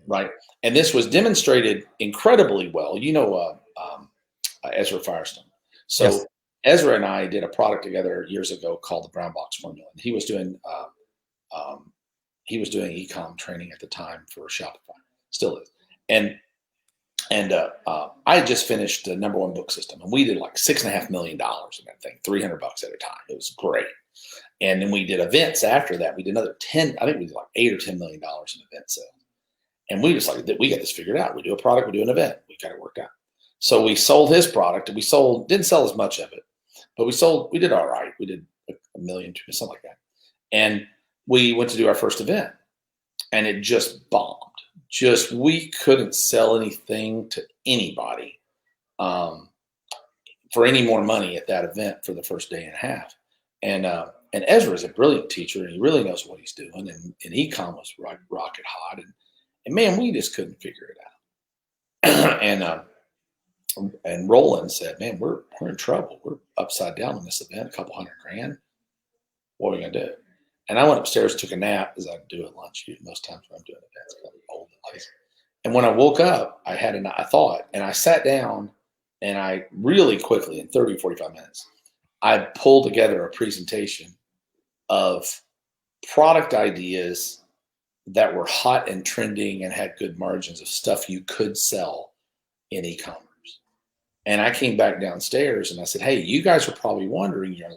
right? And this was demonstrated incredibly well. You know, Ezra Firestone. So yes. Ezra and I did a product together years ago called the Brown Box Formula. And he was doing e-com training at the time for Shopify, still is. And I had just finished the #1 book system, and we did like $6.5 million in that thing, $300 at a time. It was great. And then we did events after that. We did another 10, I think we did like $8 or $10 million in event sales. And we just like, we got this figured out. We do a product, we do an event. We got it worked out. So we sold his product, and didn't sell as much of it, but we did all right. We did $1 million, something like that. And we went to do our first event, and it just bombed. We couldn't sell anything to anybody for any more money at that event for the first day and a half. And Ezra is a brilliant teacher, and he really knows what he's doing. And e-com was rocket hot, and man, we just couldn't figure it out. And Roland said, "Man, we're in trouble. We're upside down on this event, a couple $100,000. What are we gonna do?" And I went upstairs, took a nap, as I do at lunch. Most times when I'm doing events, I'm old and lazy. And when I woke up, I had a thought, and I sat down, and I really quickly, in 30, 45 minutes, I pulled together a presentation of product ideas that were hot and trending and had good margins of stuff you could sell in e-commerce. And I came back downstairs and I said, "Hey, you guys are probably wondering, you're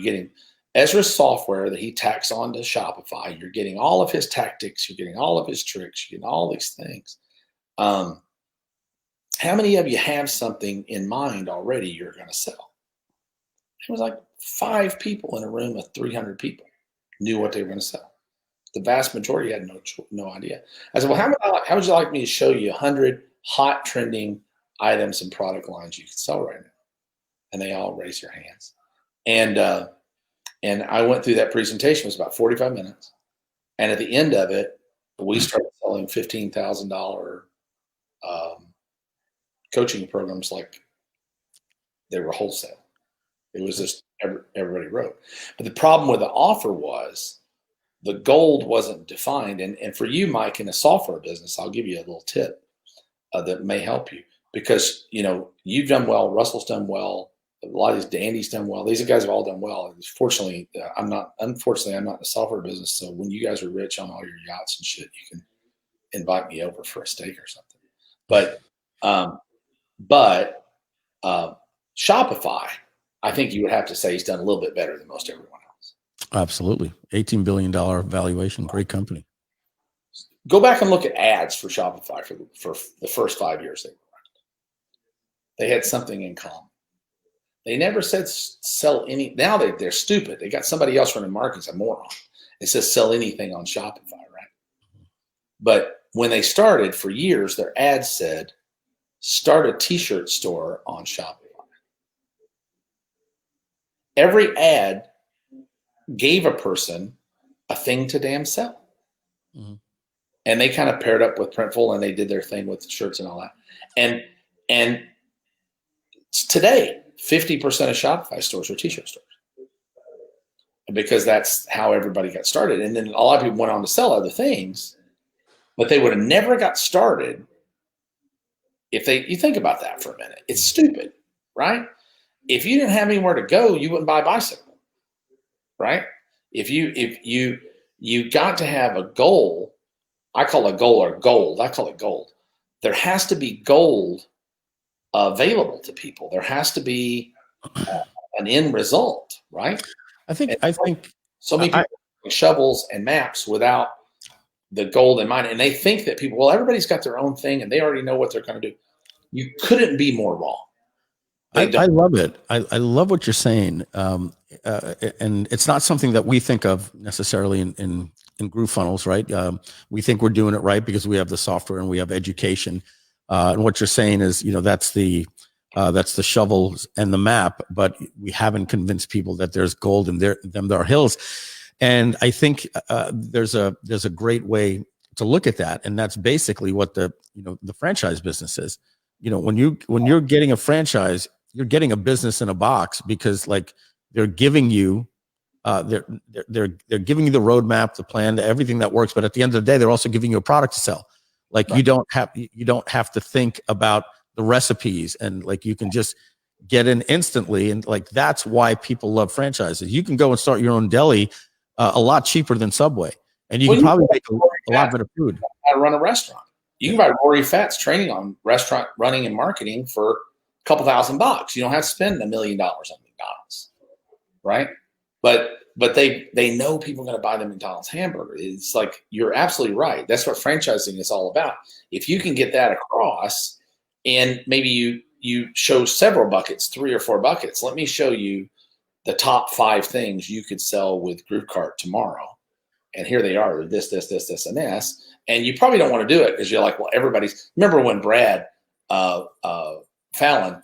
getting Ezra's software that he tacks onto Shopify. You're getting all of his tactics. You're getting all of his tricks. You're getting all these things. How many of you have something in mind already you're going to sell?" It was like 5 people in a room of 300 people knew what they were going to sell. The vast majority had no idea. I said, "Well, how would you like me to show you 100 hot trending items and product lines you can sell right now?" And they all raised their hands. And I went through that presentation. It was about 45 minutes. And at the end of it, we started selling $15,000 coaching programs like they were wholesale. It was just everybody wrote. But the problem with the offer was the gold wasn't defined. And for you, Mike, in a software business, I'll give you a little tip that may help you, because you've done well, Russell's done well, a lot of these Dandy's done well. These guys have all done well. Unfortunately, I'm not in the software business. So when you guys are rich on all your yachts and shit, you can invite me over for a steak or something. But Shopify, I think you would have to say he's done a little bit better than most everyone else. Absolutely. $18 billion valuation. Great company. Go back and look at ads for Shopify for the first 5 years they were running. They had something in common. They never said sell any. Now they're stupid. They got somebody else running marketing, a moron. It says sell anything on Shopify, right? But when they started, for years, their ads said, start a t-shirt store on Shopify. Every ad gave a person a thing to damn sell. Mm-hmm. And they kind of paired up with Printful, and they did their thing with shirts and all that. And today, 50% of Shopify stores are t-shirt stores, because that's how everybody got started. And then a lot of people went on to sell other things, but they would have never got started if you think about that for a minute. It's stupid, right? If you didn't have anywhere to go, you wouldn't buy a bicycle, right? If you got to have a goal, I call it goal or gold. I call it gold. There has to be gold available to people. There has to be an end result, right? I think so many people have shovels and maps without the goal in mind, and they think that people, well, everybody's got their own thing and they already know what they're going to do. You couldn't be more wrong. I love it. I love what you're saying, and it's not something that we think of necessarily in GrooveFunnels, right? We think we're doing it right because we have the software and we have education. And what you're saying is, that's the shovels and the map, but we haven't convinced people that there's gold in there are hills. And I think there's a great way to look at that, and that's basically what the franchise business is. When you're getting a franchise, you're getting a business in a box, because like they're giving you they're giving you the roadmap, the plan, everything that works. But at the end of the day, they're also giving you a product to sell. Like right. you don't have to think about the recipes, and like you can just get in instantly. And like that's why people love franchises. You can go and start your own deli a lot cheaper than Subway, and you can probably make a lot better food. How to run a restaurant? You can buy Rory Fat's training on restaurant running and marketing for a couple $1,000. You don't have to spend $1 million on McDonald's, right? But they know people are going to buy the McDonald's hamburger. It's like, you're absolutely right. That's what franchising is all about. If you can get that across, and maybe you show several buckets, 3 or 4 buckets. Let me show you the top 5 things you could sell with GrooveCart tomorrow. And here they are, this, and this. And you probably don't want to do it because you're like, well, remember when Brad Fallon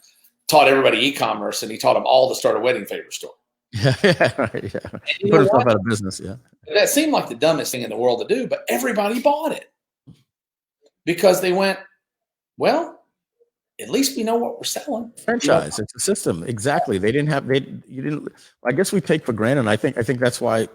taught everybody e-commerce, and he taught them all to start a wedding favor store. Yeah, right, yeah. Put himself out of business, yeah. That seemed like the dumbest thing in the world to do, but everybody bought it because they went, well, at least we know what we're selling. Franchise, it's a system. Exactly. I guess we take for granted. And I think that's why,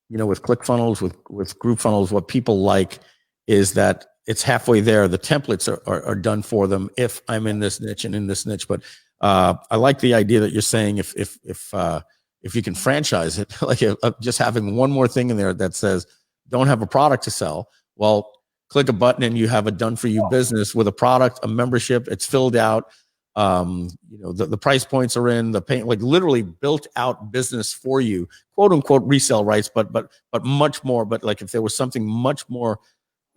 with ClickFunnels, with GrooveFunnels, what people like is that it's halfway there. The templates are done for them if I'm in this niche and in this niche. But I like the idea that you're saying if you can franchise it, like just having one more thing in there that says don't have a product to sell. Well, click a button and you have a done for you business with a product, a membership. It's filled out. The price points are in the paint, like literally built out business for you, quote unquote resale rights, but much more. But like if there was something much more,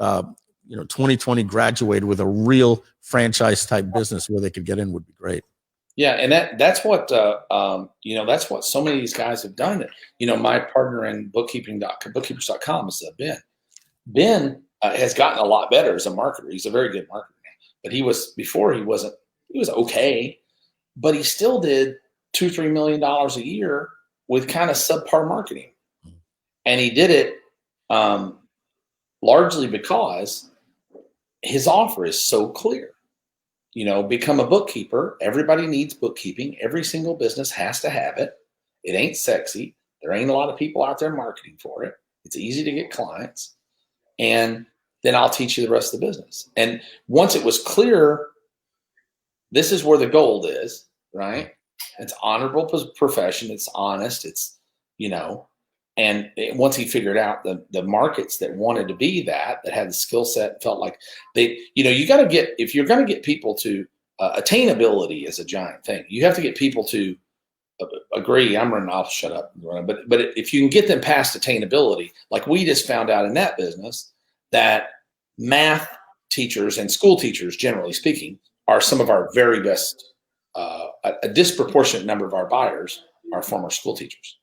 2020 graduated with a real franchise type business where they could get in would be great. Yeah, and that's what that's what so many of these guys have done. My partner in bookkeepers.com is Ben. Ben has gotten a lot better as a marketer. He's a very good marketer, but he was okay, but he still did $2-3 million a year with kind of subpar marketing, and he did it largely because his offer is so clear. Become a bookkeeper. Everybody needs bookkeeping. Every single business has to have it. It ain't sexy. There ain't a lot of people out there marketing for it. It's easy to get clients. And then I'll teach you the rest of the business. And once it was clear, this is where the gold is, right? It's honorable profession. It's honest. It's, and once he figured out the markets that wanted to be that had the skill set, felt like you got to get, if you're going to get people to attainability is a giant thing. You have to get people to agree. I'll shut up. But if you can get them past attainability, like we just found out in that business, that math teachers and school teachers, generally speaking, are some of our very best. A disproportionate number of our buyers are former school teachers.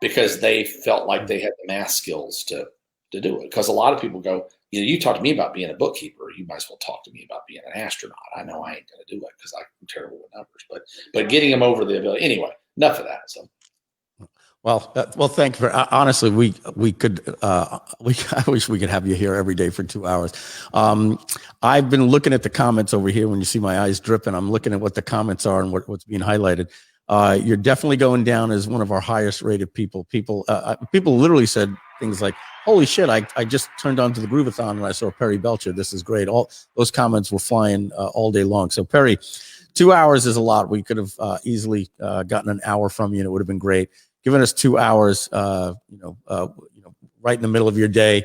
because they felt like they had the math skills to do it. Because a lot of people go, you talk to me about being a bookkeeper, you might as well talk to me about being an astronaut. I know I ain't going to do it because I'm terrible with numbers. But getting them over the ability. Anyway, enough of that. So. Well, thank you. Honestly, we could. I wish we could have you here every day for 2 hours. I've been looking at the comments over here. When you see my eyes dripping, I'm looking at what the comments are and what's being highlighted. You're definitely going down as one of our highest rated people. People literally said things like, "Holy shit! I just turned on to the Groovathon and I saw Perry Belcher. This is great." All those comments were flying all day long. So Perry, 2 hours is a lot. We could have easily gotten an hour from you, and it would have been great. Giving us 2 hours, right in the middle of your day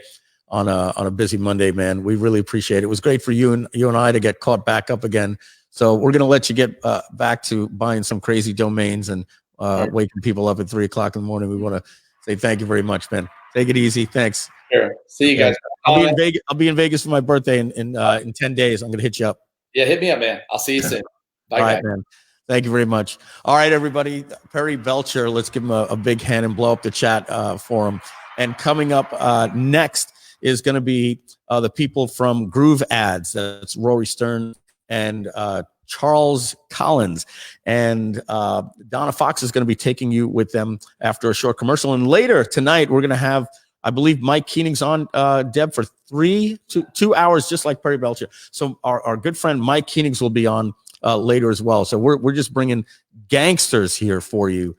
on a busy Monday, man. We really appreciate it. It was great for you and I to get caught back up again. So we're gonna let you get back to buying some crazy domains and waking people up at 3 o'clock in the morning. We want to say thank you very much, man. Take it easy. Thanks. Sure. See you guys. I'll be in Vegas for my birthday in 10 days. I'm gonna hit you up. Yeah, hit me up, man. I'll see you soon. Bye, All guys. right, man. Thank you very much. All right, everybody. Perry Belcher, let's give him a big hand and blow up the chat for him. And coming up next is going to be the people from Groove Ads. That's Rory Stern and Charles Collins. And Donna Fox is going to be taking you with them after a short commercial. And later tonight, we're going to have, I believe, Mike Keening's on, Deb, for 2 hours, just like Perry Belcher. So our good friend Mike Keening's will be on later as well. So we're just bringing gangsters here for you